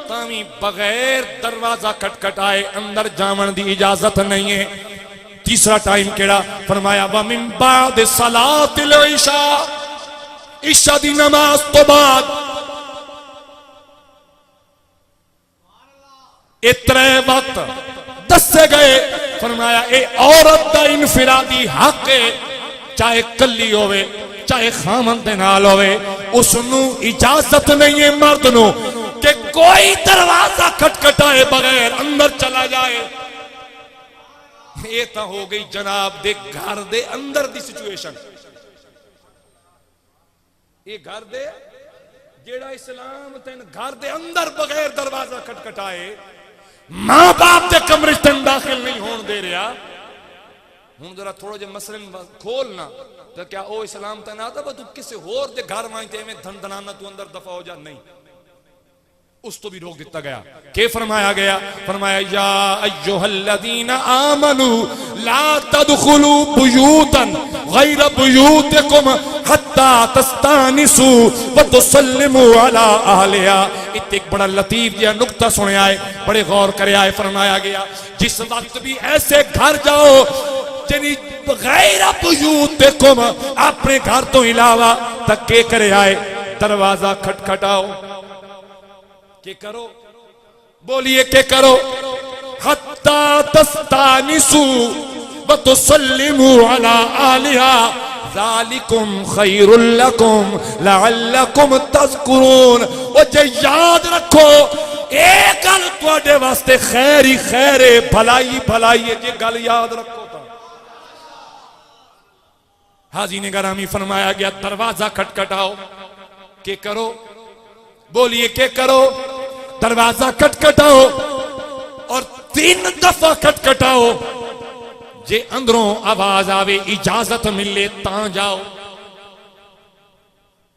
तामी बगैर दरवाजा खटखटाए अंदर जावन दी इजाजत नहीं है। तीसरा टाइम केड़ा फरमाया व मिन बाद सलातिल इशा, इशा दी नमाज तो बाद इतने वक्त दसे गए। फरमाया ए औरत दा इनफिरादी हक है, चाहे कली होवे चाहे खामन दे नाल होवे, उसनू इजाजत नहीं है मर्द नू कि कोई दरवाजा खटखटाए बगैर अंदर चला जाए। ये तो हो गई जनाब दे घर दे अंदर दी सिचुएशन। ये घर दे जेड़ा इस्लाम तेन घर दे अंदर बगैर दरवाजा खटखटाए मां बाप के कमरे तेन दाखिल नहीं होने दे रहा। हूं जरा थोड़ा जे मसलन खोलना तो क्या ओ इस्लाम तेन आता तू किसी होर दे घर मांगते में धन धनाना तू अंदर दफा हो जा, नहीं, उस तो भी रोक दिता गया। के फरमाया गया, फरमाया या अय्युहल्लज़ीना आमनू ला तदखुलू बुयूतन गैर बुयूतिकुम हत्ता तस्तानिसू व तुसल्लिमू अला अहलिहा। इत्ते एक बड़ा लतीफ जिहा नुक्ता सुनया है, बड़े गौर करया है। फरमाया गया जिस वक्त भी ऐसे घर जाओ जिनी गैर बुयूतिकुम अपने घर तो इलावा तक के करे आए, दरवाजा खटखटाओ। के करो, बोलिए के करो, हत्ता तस्तानिसू व तुसल्लिमू अला आलिहा ज़ालिकुम खैरुल लकुम लअल्लकुम तज़कुरून। ओ जे याद रखो एक गल तुहाडे वास्ते खैर ही खैर है, भलाई भलाई है, जे गल याद रखो। हाज़ीने गरामी फरमाया गया दरवाजा खटखटाओ। के करो, बोलिए के करो, दरवाजा खटखटाओ और 3 दफा खटखटाओ। जे अंदरों आवाज आवे इजाजत मिले ता जाओ,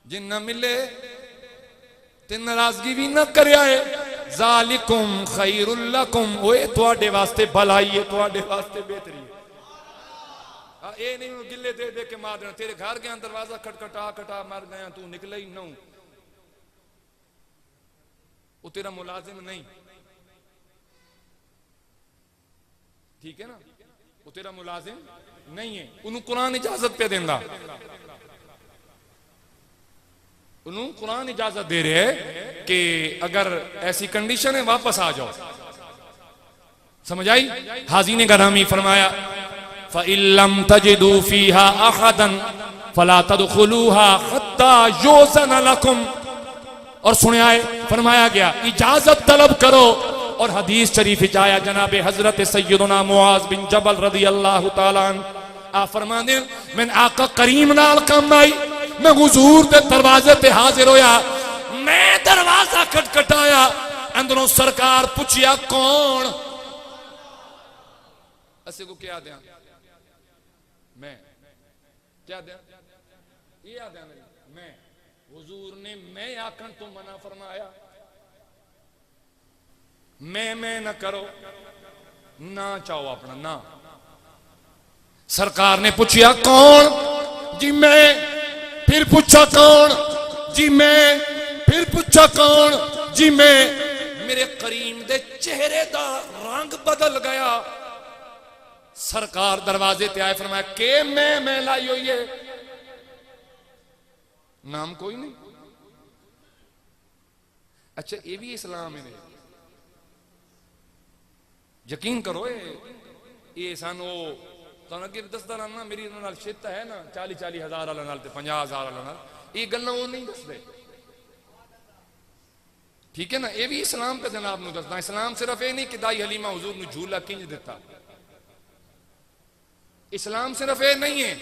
जे न मिले ते नाराजगी भी न करया है। ज़ालिकुम खैरुल लकुम, ओए तुहाडे वास्ते भलाई है, तुहाडे वास्ते बेहतरी है। ए नहीं गिले दे दे के मार देना, तेरे घर गया दरवाजा खटखटा खटा मर गया तू निकले ही नहीं, वो तेरा मुलाजिम नहीं, ठीक है ना, वो तेरा मुलाजिम नहीं है। उन्होंने कुरान इजाजत पे देंदा, उन्होंने कुरान इजाजत दे रहे हैं कि अगर ऐसी कंडीशन है वापस आ जाओ। समझ आई? हाज़ीने गरामी फरमाया फ़इल्लम तजिदू फ़ीहा अहदन फ़ला तदखुलूहा हत्ता युज़न लकुम। और सुना है फरमाया गया इजाजत तलब करो। और हदीस शरीफ आया जनाब हजरत सैयदना मुआज बिन जबल रज़ियल्लाहु ताला अन्हु आ फरमाने मैं आका करीम नाल कम आई, मैं हुजूर दे दरवाजे ते हाजिर होया, मैं दरवाजा खटखटाया, अंदरों सरकार पूछिया कौन? असे को क्या दिया, मैं क्या दिया, ये आ दिया मैं। हुजूर ने मैं आखन तो मना फरमाया, मैं न करो, ना चाहो अपना ना। सरकार ने पूछा कौन? जी मैं। फिर पूछा कौन? जी मैं। फिर पूछा कौन? जी मैं। मेरे करीम दे चेहरे दा रंग बदल गया। सरकार दरवाजे ते आए, फरमाया के मैं लाई हुई है, नाम कोई नहीं। अच्छा ये भी इस्लाम है, यकीन करो ये सानू तो अगे दसदा ना मेरी नाल शित है ना 40-40 हज़ार वाला नाल ते 50,000 वाला नाल, ये गल्लां वो नहीं दसदे, ठीक है ना। ये भी इस्लाम पे जनाब नू दसदा। इस्लाम सिर्फ ये नहीं कि दाई हलीमा हुजूर नू झूला किंज दिता, इस्लाम सिर्फ ये नहीं है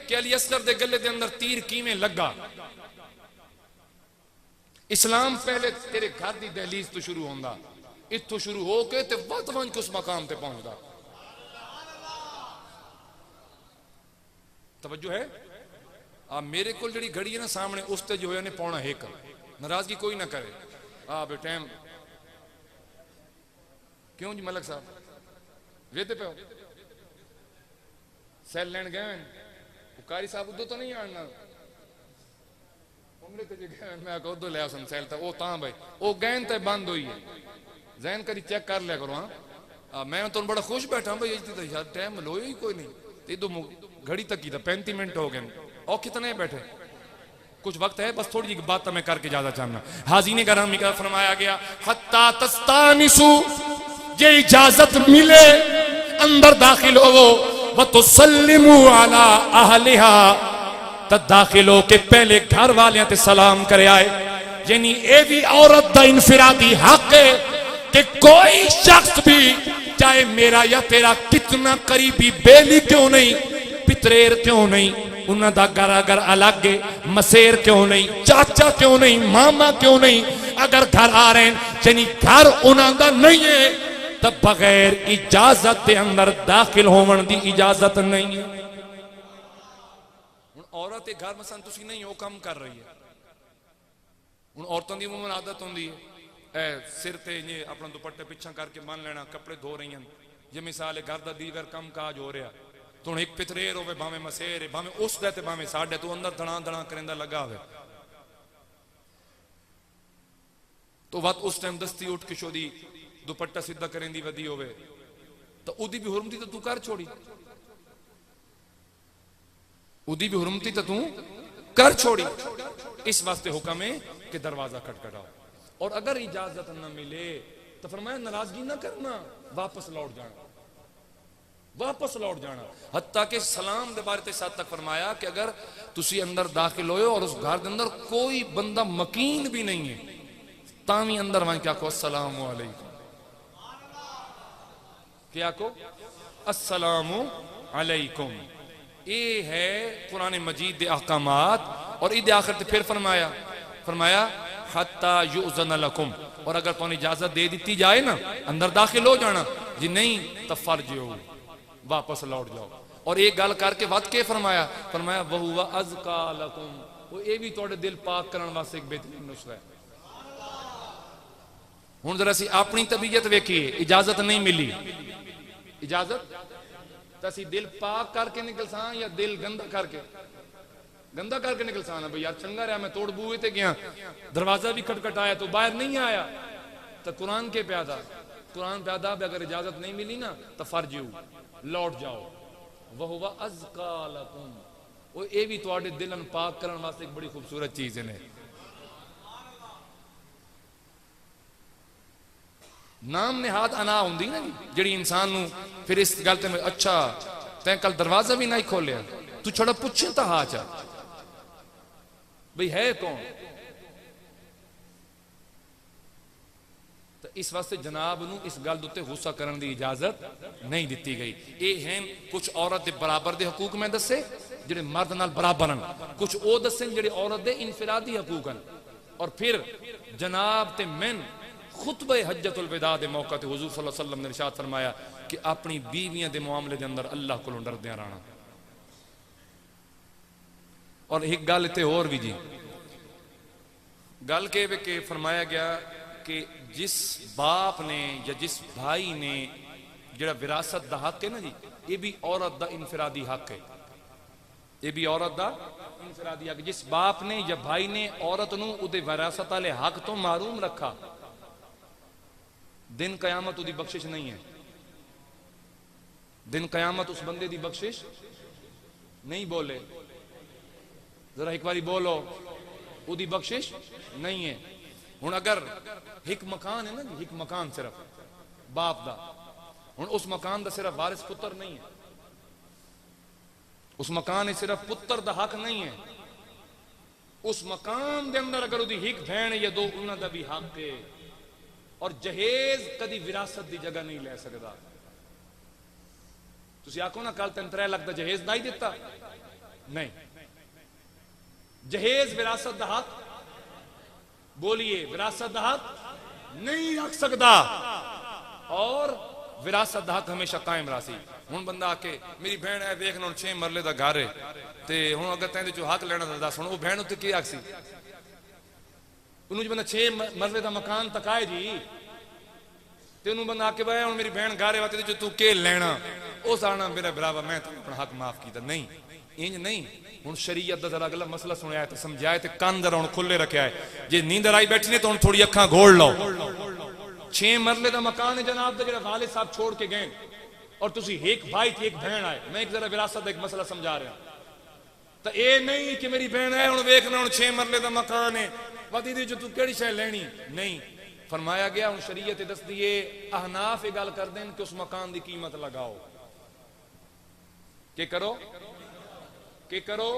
कि अली असगर दे गले दे अंदर तीर किवें लगा। इस्लाम पहले तेरे घर दी दहलीज तो शुरू होंदा, इत्थों शुरू होके ते वत वंज उस मकाम ते पहुंचदा। तवज्जो है? आ मेरे को जड़ी घड़ी है ना सामने उस ते जो है ने पौना एक, नाराजगी कोई ना करे। आ बे टाइम क्यों जी मलक साहब वेदे पे सैल लैन गए कारी साहब उदो तो नहीं आना उमरे ते मैं उदो लिया सन सैल वो भाई वो गैन ते बंद हुई है जैन करी चेक कर लिया करो। हाँ मैं तो बड़ा खुश बैठा भाई तो यार टाइम लो ही कोई नहीं इदो घड़ी तक ही था 35 मिनट हो गए और कितने बैठे कुछ वक्त है बस थोड़ी जी बात मैं करके ज्यादा चाहना। हाज़ीने करामी का फरमाया गया हत्ता तस्तानिसु ये इजाजत मिले अंदर दाखिल हो व तुसल्लिमु अला अहलिहा तद दाखिल हो के पहले घर वाले ते सलाम करे आए। यानी ये भी औरत दा इनफिरादी हक है कि कोई शख्स भी चाहे मेरा या तेरा कितना करीबी बेली क्यों नहीं पितरेर क्यों नहीं उन्हों का घर अगर अलग है मसेर क्यों नहीं चाचा क्यों नहीं मामा क्यों नहीं अगर घर आ रहे हैं यानी घर उन्होंने नहीं है तो बगैर इजाजत के अंदर दाखिल होने की इजाजत नहीं है। हुण औरत के घर मसन तुसी नहीं हो कम कर रही है हुण औरतों की उमूमन आदत होंदी है सिर ते ये अपना दुपट्टे पिछा करके बन लेना कपड़े धो रही हैं जे मिसाल है घर का दीगर कम काज हो रहा तो एक पितरेर हो भावे मसेर भावे उस दे भावे साढ़े तू अंदर धड़ा धड़ा करेंदा लगा हो तो वत उस टाइम दस्ती उठ के शोदी दुपट्टा सीधा करेंदी वधी होवे तो उदी भी हुरमती तो तू कर छोड़ी उदी भी हुरमती तो तू कर छोड़ी। इस वास्ते हुक्म है कि दरवाजा खटखटाओ और अगर इजाजत न मिले तो फरमाया नाराजगी ना करना वापस लौट जाना हत्ता के सलाम दे बारे ते साथ तक फरमाया कि अगर तुसी अंदर दाखिल होए और उस घर के अंदर कोई बंदा मकीन भी नहीं है तावी अंदर वहां क्या को अस्सलाम वालेकुम क्या को अस्सलाम अलैकुम। ये है कुरान मजीद दे अहकामात और ईद आखिर ते फिर फरमाया हत्ता युज़न लकुम और अगर तुम इजाजत दे दी जाए ना अंदर दाखिल हो जाना जी नहीं तो फर्ज हो वापस लौट जाओ। और एक गल करके वत के फरमाया वहुवा अज़का लकुम वो ये भी थोड़े दिल पाक करने वास्ते एक बेहतरीन नुस्खा है। हुण जरा सी अपनी तबीयत वेखिए इजाजत नहीं मिली इजाजत तो असी दिल पाक करके निकल सा या दिल गंदा करके निकल सा ना भाई यार चंगा रहा मैं तोड़ बूहे ते गया दरवाजा भी खटखटाया तो बाहर नहीं आया तो कुरान के प्यादा अगर इजाजत नहीं मिली ना तो फर्ज लौट जाओ वहुवा अज़का लकुम वो ये भी तुहाडे दिल नूं पाक करने वास्ते एक बड़ी खूबसूरत चीज है। नाम निहाद अना होंदी ना जी इंसान नूं फिर इस गल ते अच्छा तैं कल दरवाजा भी नहीं खोलिया तू छोड़ा पुछे तो हाँ चा भाई है कौन तो इस वास्ते जनाब नूं इस गल उत्ते गुस्सा करने की इजाजत नहीं दी गई। ये हैं कुछ औरत के बराबर के हकूक मैं दसे जिहड़े मर्द नाल बराबर हैं कुछ वो दसे जिहड़े औरत के इनफिरादी हकूक हैं और फिर जनाब ते मैन खुतबे हज्जतुल विदा दे मौके ते हुजूर सल्लल्लाहु अलैहि वसल्लम ने इरशाद फरमाया कि अपनी बीवियां दे मामले दे अंदर अल्लाह कोलों डरदे रहना। और एक गल इत्थे होर भी जी गल के फरमाया गया कि जिस बाप ने या जिस भाई ने जिहड़ा विरासत दा हक है ना जी ये भी औरत दा इनफिरादी हक है ये भी औरत दा इनफिरादी हक जिस बाप ने या भाई ने औरत नूं उहदे विरासत वाले हक तो मारूम रखा दिन कयामत उदी बख्शिश नहीं है दिन कयामत उस बंदे दी बख्शिश नहीं बोले जरा एक बारी बोलो उदी बख्शिश नहीं है। हुण अगर एक मकान है ना एक मकान सिर्फ बाप दा हुण उस मकान दा सिर्फ वारिस पुत्र नहीं है उस मकान है सिर्फ पुत्र दा हक नहीं है उस मकान दे अंदर अगर उदी एक बहन या दो उन्हां दा भी हक है और जहेज कदी विरासत की जगह नहीं ले सकता। तुसी आखो ना कल 3 लाख का जहेज नहीं दिता नहीं जहेज विरासत का हक बोलिए विरासत का हक नहीं रख सकता और विरासत का हक हमेशा कायम रासी। हुण बंदा आके मेरी बहन है देख ना 6 मरले का घर है ते हुण अगर तेरे चो हक लेना दस हुण वो बहन उत्ते की आखसी उन्होंने बंदा 6 मरले का मकान तकाए जी तेन बंदा आके बह मेरी बहन गारे वाते जो तू के लेना उस आना मेरा बराबर मैं अपना हक माफ किया नहीं इंज नहीं। हुण शरीयत दा जरा अगला मसला सुनिया तो समझाए तो कान जरा हुण खुले रखा है। जे नींदर आई बैठी ने तो हुण थोड़ी अखां घोड़ लो। 6 मरले का मकान है जनाब दा, जेड़ा वालिद साहब छोड़ के गए और तुसी एक भाई थी एक बहन आए। मैं एक जरा विरासत का एक मसला समझा रहा। तो ये नहीं कि मेरी बहन है हुण वेखना हुण 6 मरले का मकान है वदी दी जो तू केड़ी शै लेनी नहीं। फरमाया गया हुण शरीयत दस दिए अहनाफ ये गल कर दें कि उस मकान की कीमत लगाओ। के करो के करो।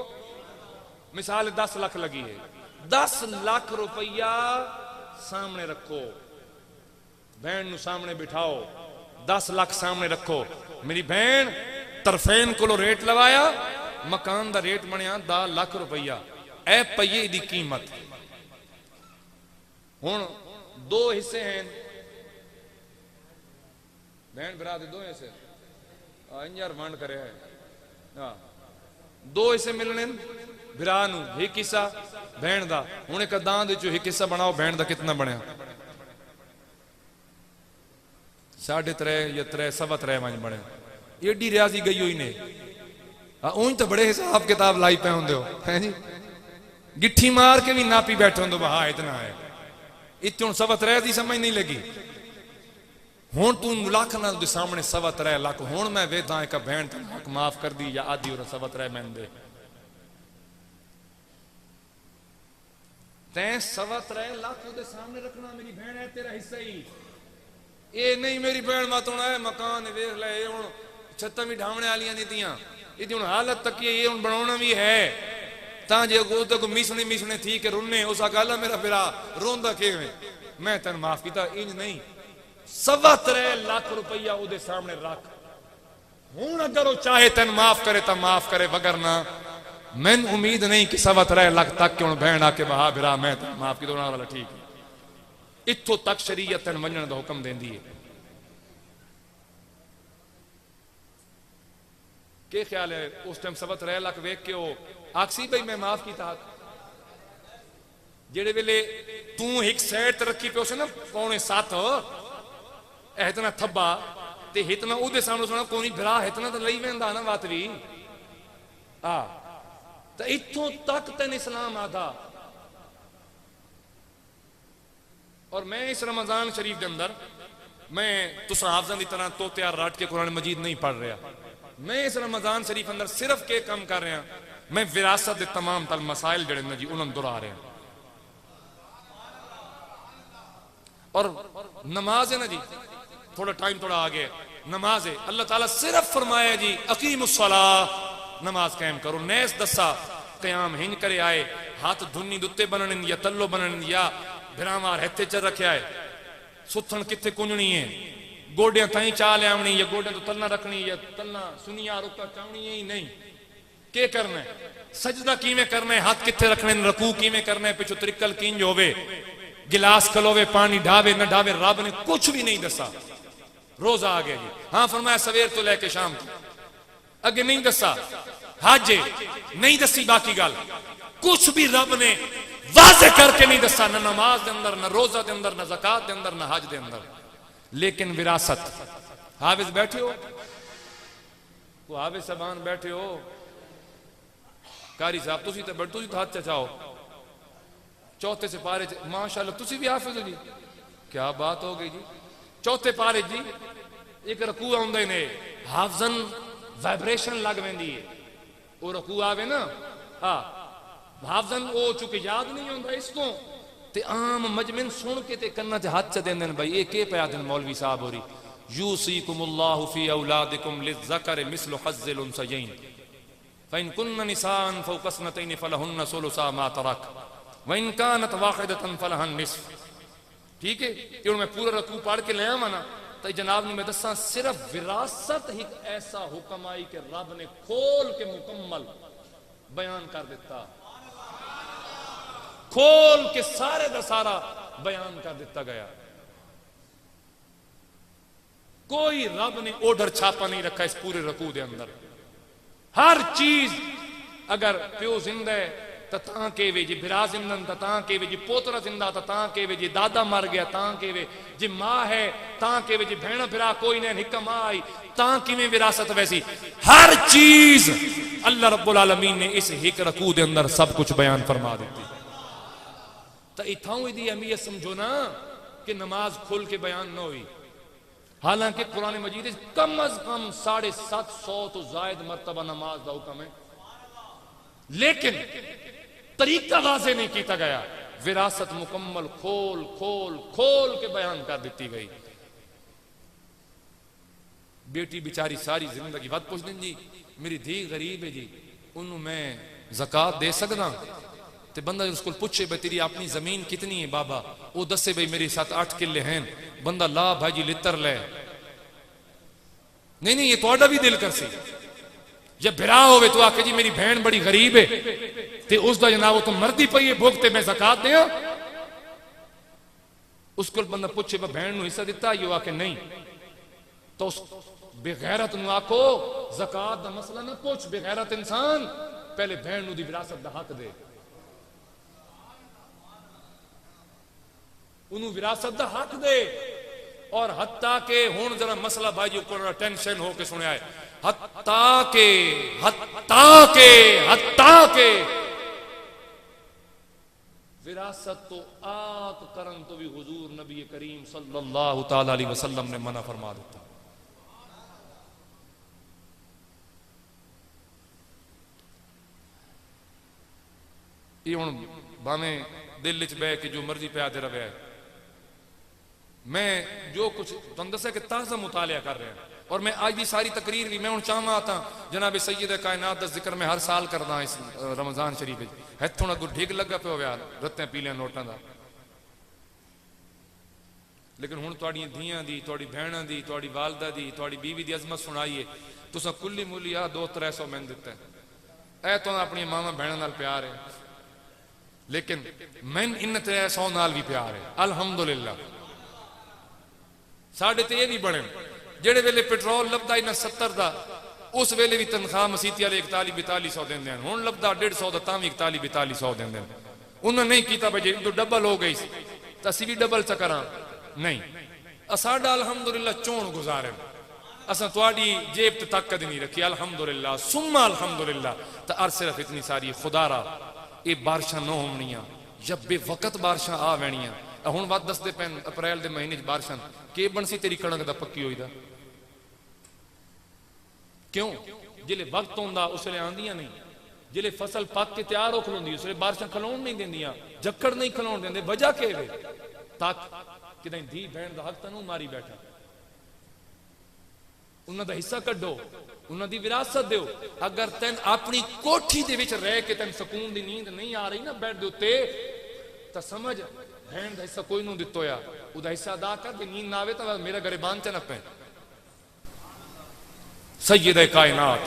मिसाल 10 लाख लगी है, 10 लाख रुपया सामने रखो, बहन नु सामने बिठाओ, 10 लाख सामने रखो। मेरी बहन तरफेन को रेट लगाया, मकान दा रेट बनया 10 लाख रुपया। ए पइये दी कीमत। हुण 2 हिस्से हैं, बहन भरा दे 2 हिस्से इंजार वंड करे है। हाँ 2 हिस्से मिलने भरा नू, एक हिस्सा बहन दा। हुण एक दांद विचों एक हिस्सा बनाओ, बहन दा कितना बनया? 3.5 या 3 सवा 3 वंज बनया। एडी रियाजी गई हुई ने। ऊंज तो बड़े हिसाब किताब लाई पे होंदे हो है जी, गिट्ठी मार के भी नापी बैठे होंदे हाँ इतना है। इतने हुण 3.25 की समझ नहीं लगी। हुण तू लाख ना दे सामने 3.25 लाख। हुण मैं वेदा एक बहन हक माफ कर दी या आधी और 3.25 मैन दे तैं 3.25 लाख दे सामने रखना। मेरी बहन है तेरा हिस्सा ही। ये नहीं मेरी बहन मत होना है मकान वेख ले, ये हुण छत्तां भी ढावणे वालियां दित्तियां, ये हुण हालत तक ये हुण बनाउणा भी है तां जे को तो मिसने मिसने थी के रुन्ने उस गल मेरा बिरा रोंदा किवें। मैं तेन माफ किया। इंज नहीं 3.25 लाख रुपया उहदे सामने रख। हुण अगर वो चाहे तेन माफ करे तो माफ करे, वगरना मैन उम्मीद नहीं कि 3.25 लाख तक के हुण बहन आके बहा बिरा मैं तेन माफ की दोना वाला ठीक है। इत्थों तक शरीयत तेन मनण दा हुक्म देंदी है। के ख्याल है उस टाइम 3.25 लाख वेख के वो आखसी भाई मैं माफ किया। जेड़े वेले तू एक साइड रखी पे उसे ना 6.25 इतना थब्बा ते इतना उहदे सामने सुना कोई भरा इतना तो लई वेंदा ना बात भी आ। तो इत्थों तक तेन इस्लाम आदा। और मैं इस रमजान शरीफ के अंदर मैं तुसा हाफज़ां की तरह तो तैयार राट के कुरान मजीद नहीं पढ़ रहा। मैं इस रमजान शरीफ अंदर सिर्फ के कम कर रहा, मैं विरासत के तमाम तल मसाइल जड़े ना जी उन्होंने दोहरा रहा। और नमाज है ना जी, थोड़ा टाइम थोड़ा आगे नमाज है। अल्लाह ताला सिर्फ फरमाया जी अकीमुस्सलाह, नमाज कायम करो। नैस दसा कयाम हिंज करे आए, हाथ धुन्नी दुत्ते बनन या तल्लो बनन या भिरामार हथे च रखे आए, सुथन किथे कुंजनी है, गोडियां ताई चा लियावनी या गोडियां तो तलना रखनी या तलना सुनिया रुका चावनी ही नहीं। के करना है? सजदा किवें करना है, हाथ किथे रखने, रकू किवें करना है, पिछो त्रिकल किंज होवे, गिलास खलोवे, पानी ढावे न ढावे, रब ने कुछ भी नहीं दसा। रोजा आ गया जी, हाँ फरमाया सवेर तो लेके शाम तक, अगे नहीं दसा। हज नहीं दसी, बाकी गल कुछ भी रब ने वाज़े करके नहीं दसा, न नमाज के अंदर, न रोजा के अंदर, न ज़कात के अंदर, न हज के अंदर। लेकिन विरासत हाफिज बैठे हो, वो हाफिज साहबान बैठे हो, कारी साहब तुसी तो तुसी तो हाथ चचाओ, चौथे से पारे माशाअल्लाह तुसी भी हाफिज हो जी, क्या बात हो गई जी। चौथे पारे जी एक रकू आउंदे ने, हाफजन वाइब्रेशन लग वेंदी है, वो रकू आवे ना, हाँ हाफजन वो चूंकि याद नहीं होंदा इसको ते आम मजमिन सुन के ते कन्ना च हाथ च देंदे ने, भाई ये के पया दिन मौलवी साहब हो रही, यूसीकुमुल्लाहु फी औलादिकुम लिज़्ज़करि मिस्लु हज़्ज़िल उन्सयैन फ़इन कुन्न निसान फ़ौक़ इस्नतैनि फ़लहुन्न सुलुसा मा तरक व इन कानत वाहिदतन फ़लहा निस्फ़। ठीक है, ये मैं पूरा रकू पढ़ के ले आवा ना तो जनाब ने मैं दसा सिर्फ विरासत ही ऐसा हुक्म आई कि रब ने खोल के मुकम्मल बयान कर दिता, खोल के सारे दा सारा बयान कर दिता गया। कोई रब ने ऑर्डर छापा नहीं रखा इस पूरे रकू दे अंदर। हर चीज अगर प्यो जिंदा है तो तां के वे जी, बिरा जिंदन तो तां के वे जी, पोतरा जिंदा तो तां के वे जी, दादा मर गया तां के वे जी, मां है तां के वे जी, भेण बिरा कोई नहीं, हिक मां आई तां किवें विरासत वैसी। हर चीज अल्लाह रब्बुल आलमीन ने इस एक रकू दे अंदर सब कुछ बयान फरमा दी। तो इथाऊ दी अहमियत समझो ना कि नमाज खुल के बयान ना हुई। हालांकि कुरान मजीद कम अज कम 750 तो जायद मरतबा नमाज का हुक्म है, लेकिन तरीका वाज़े नहीं किया गया। विरासत मुकम्मल खोल खोल खोल के बयान कर दी गई। बेटी बेचारी सारी जिंदगी बात पूछ दिन जी मेरी धी गरीब है जी, उन्होंने मैं ज़कात दे सकदा? ते बंदा उसको पूछे भाई तेरी अपनी जमीन कितनी है बाबा, वो दसे भाई मेरे 7-8 किले हैं। बंदा ला भाई जी लितर ले, नहीं नहीं ये थोड़ा भी दिल कर सी। जब बिरा होवे तो आके जी मेरी बहन बड़ी गरीब है ते उसका जनाब तो मरदी पई है भुगते मैं ज़कात दे। उसको बंदा पूछे बहन नु हिस्सा दिता, यो आके नहीं, तो उस बेगैरत नु आखो ज़कात दा मसला ना पूछ। बेगैरत इंसान पहले बहन नु दी विरासत दा हक दे, उन्होंने विरासत दा हक दे। और हत्ता के हुण जरा मसला भाई जी को टेंशन हो के सुनया है, हत्ता के विरासत तो आप करन तो भी हुजूर नबी करीम सल्लल्लाहु तआला अलैहि वसल्लम ने मना फरमा दिता। ये हुण भावें दिल च बह के जो मर्जी प्यादे रवे, मैं जो कुछ तुम दसा कि ताज़ा मुतालिया कर रहे हैं। और मैं आज की सारी तकरीर भी मैं हूँ चाहवा था जनाब सैयद कायनात का जिक्र मैं हर साल करदा इस रमजान शरीफ हथों अगू ढिग लगा पे हो रत्ते पीलिया नोटा का। लेकिन हुण तुहाडियां धीआं दी, तुहाडी भैणां दी, तुहाडी वालदा दी, तुहाडी बीवी दी अजमत सुनाई है। तुसां कुल्ली मुल्ली आ 200-300 मैंने दिता है। तो अपनी मावा भैणां नाल प्यार है, लेकिन मैन इन 300 नाल भी प्यार है अल्हम्दुलिल्लाह। साढ़े तो यह भी बने जेड़े वेले पेट्रोल लभदा इन्ना 70 का, उस वेले भी तनख्वाह मसीती वाले 41-4200 देंदे हैं। हुण लभदा 150 का तां भी 41-4200 देंदे हैं। उन्होंने नहीं किया भाई जी तो डबल हो गई तो असीं भी डबल च करां, नहीं साडा अल्हम्दुलिल्लाह चोण गुजारे। असां तुहाडी जेब ते ताकत नहीं रखी अल्हम्दुलिल्लाह सुम्मा अल्हम्दुलिल्लाह। तो अर सिर्फ इतनी सारी खुदारा ये बारिशां न होनियां जब बेवकत बारिशां आ वैनियां। हुण वध दसदे पैन अप्रैल के महीने च बारिशां के बनसी तेरी कणक दा पक्की होई दा क्यों? जिले वक्त होंदा उसले आंदियां नहीं, जिले फसल पक के तैयार हो खलोंदी उसले बारिशां खलोण नहीं देंदियां, जक्कड़ नहीं खलोण देंदे। वजह के वे तक कि धी बहन का हक तैनूं मारी बैठा, उन्हां दा हिस्सा कड्डो, उन्हां दी विरासत दिओ। अगर तैन अपनी कोठी दे विच रह के तैन सुकून दी नींद नहीं आ रही ना बैठ दे उत्ते, तो समझ बहन का हिस्सा कोई नूं दित्तो या उदा हिस्सा अदा कर। जे नींद ना आवे तो मेरा गरेबान च न पे। सैयद कायनात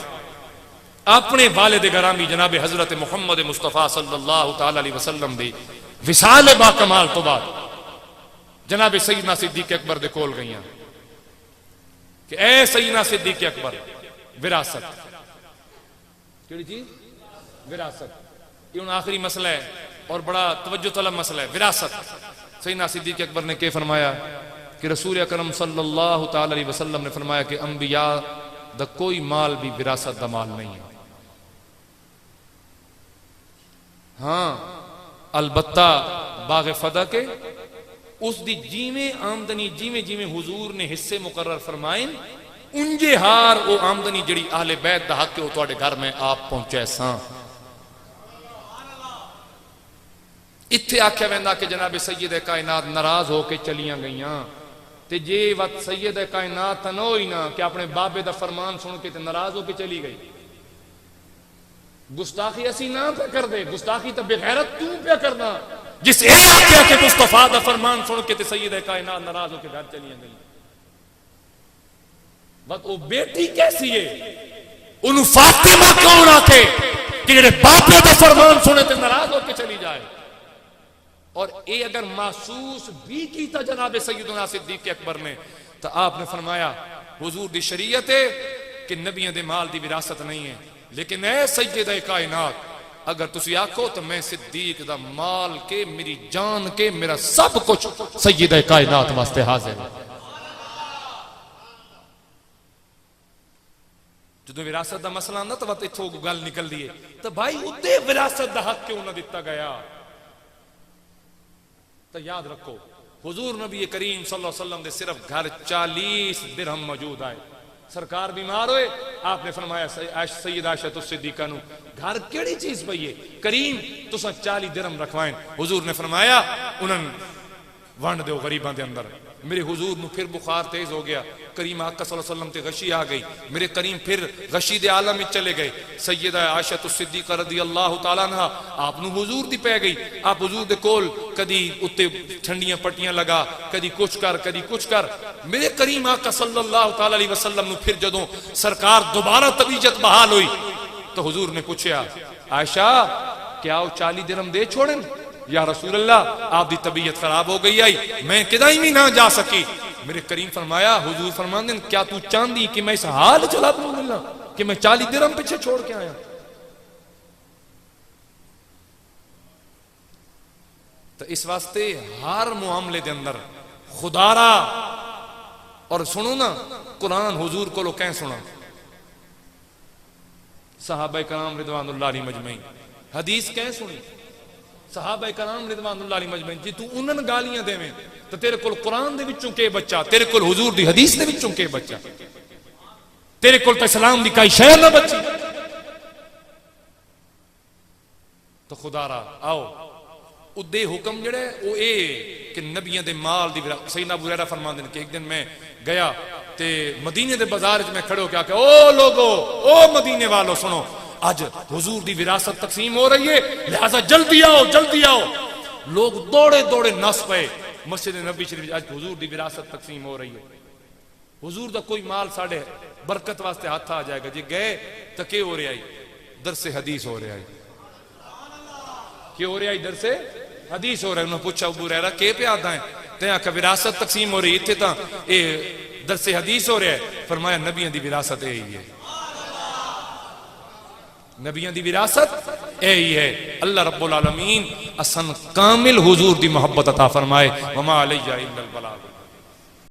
अपने वालिद गरामी जनाब हजरत मुहम्मद मुस्तफा सल्लल्लाहु तआला अलैहि वसल्लम दी विसाल बा कमाल तो बाद जनाब सैयदना सिद्दीक अकबर दे कोल गईयां कि ए सैयदना सिद्दीक अकबर विरासत केड़ी चीज? विरासत। ये हुण आखिरी मसला है और बड़ा तवज्जो तलब मसला है विरासत। सैयदना सिद्दीक अकबर ने क्या फरमाया कि रसूल अकरम सल्लल्लाहु तआला अलैहि वसल्लम ने फरमाया कि अंबिया दा कोई माल भी विरासत दा माल नहीं है। हाँ अलबत्ता बाग फदा के उसकी जिमें आमदनी जिमें जिमें हुजूर ने हिस्से मुकर्रर फरमाए उंजे हार वो आमदनी जड़ी आहले बैत दा हक है वो तुहाडे घर में आप पहुंचे सा। इत्थे आख्या वैंदा कि जनाब सैयद कायनात नाराज होके चलियां गईयां ते जे वत सैयद कायनात न होई ना कि अपने बाबे दा फरमान सुन के ते नाराज होके चली गई। गुस्ताखी असी ना पे कर दे, गुस्ताखी तो बेगैरत तू पे करना जिस आख्या के मुस्तफा दा फरमान सुन के ते सैयद कायनात नाराज होके घर चलियां गई। वत वो बेटी कैसी है उन्हें फातिमा कौन आके कि जेड़े बाबे दा फरमान सुने ते नाराज होके चली जाए। और ये अगर महसूस भी किया जनाब सैयदना सिद्दीक अकबर ने तो आपने फरमाया हुजूर दी शरीयत है कि नबियों दे माल दी विरासत नहीं है, लेकिन ऐ सैयद कायनात अगर तुसी आखो तो मैं सिद्दीक दा माल के मेरी जान के मेरा सब कुछ सैयद कायनात वास्ते हाजिर है। जो विरासत का मसला आंदा तो इत्थों गल निकलती है तो भाई उत्ते विरासत का हक क्यों ना दिता गया। तो याद रखो हुजूर नबी करीम सल्लल्लाहु अलैहि वसल्लम दे सिर्फ घर 40 दिरहम मौजूद आए। सरकार बीमार होए, आपने फरमाया सैयद आयशा सिद्दीका नु घर केड़ी चीज पई है करीम तुसा 40 दिरहम रखवाएं। हुजूर ने फरमाया उन्हें वंड दो गरीबां दे अंदर। मेरे हुजूर नु फिर बुखार तेज हो गया, करीम आका सल्लल्लाहु अलैहि वसल्लम ते गशी आ गई। मेरे करीम फिर गशी दे आलम में चले गए। सैयदा आयशा सिद्दीका रज़ियल्लाहु तआला अन्हा आप नु हुजूर दी पै गई। आप हुजूर दे कोल कदी उत्ते ठंडियां पट्टियां लगा, कदी कुछ कर। मेरे करीम आका सल्लल्लाहु तआला अलैहि वसल्लम नु फिर जदों सरकार दोबारा तबीयत बहाल हुई तो हुजूर ने पूछा आयशा क्या वो 40 दिरहम दे छोड़न? या रसूल अल्लाह आपकी तबीयत खराब हो गई आई, मैं किदाई भी ना जा सकी। मेरे करीम फरमाया हुजूर फरमांदे क्या तू चाहती कि मैं इस हाल चला दूं मिलना कि मैं 40 दिरहम पीछे छोड़ के आया। तो इस वास्ते हर मुआमले के अंदर खुदारा और सुनो ना कुरान हुजूर को कह सुना सहाबा कराम रिदवानुल्लाह अलैहिम अजमईन हदीस कह सुनी सहाबा कराम रिदवानुल्लाह अलैहिम अजमईन जी तू उन्हन गालियां देवें तो तेरे कोल कुरान दे विचों के बच्चा, तेरे कोल हुजूर दी हदीस दे विचों के बच्चा, तेरे कोल तो इस्लाम दी काई शय ना बची। तो खुदारा आओ उदे हुक्म जड़े वो ए कि नबियां दे माल दी सैयदना अबू हुरैरा फरमांदे ने कि एक दिन मैं गया ते मदीने दे बाजार च मैं खड़े होके आख्या ओ लोगो ओ मदीने वालों सुनो आज हुजूर दी विरासत तकसीम हो रही है लिहाजा जल्दी आओ। लोग दौड़े दौड़े नस पे मस्जिद नबी शरीफ आज हुजूर दी विरासत तकसीम हो रही है। हुजूर दा कोई माल साढ़े बरकत वास्ते हाथ आ जाएगा। जे गए तो के हो रहा है दरसे हदीस हो रहा है, के हो रहा है दरसे हदीस हो रहा है। उन्होंने पूछा अबू हुरैरा के पे आता है ते आखा विरासत तकसीम हो रही इत्थे तां ए दरसे हदीस हो रहा है। फरमाया नबियां दी विरासत यही है, नबियां दी विरासत यही है। अल्लाह रब्बुल आलमीन असन कामिल हुजूर दी मोहब्बत अता फरमाए। वमा अलैया इल्लल बलाग।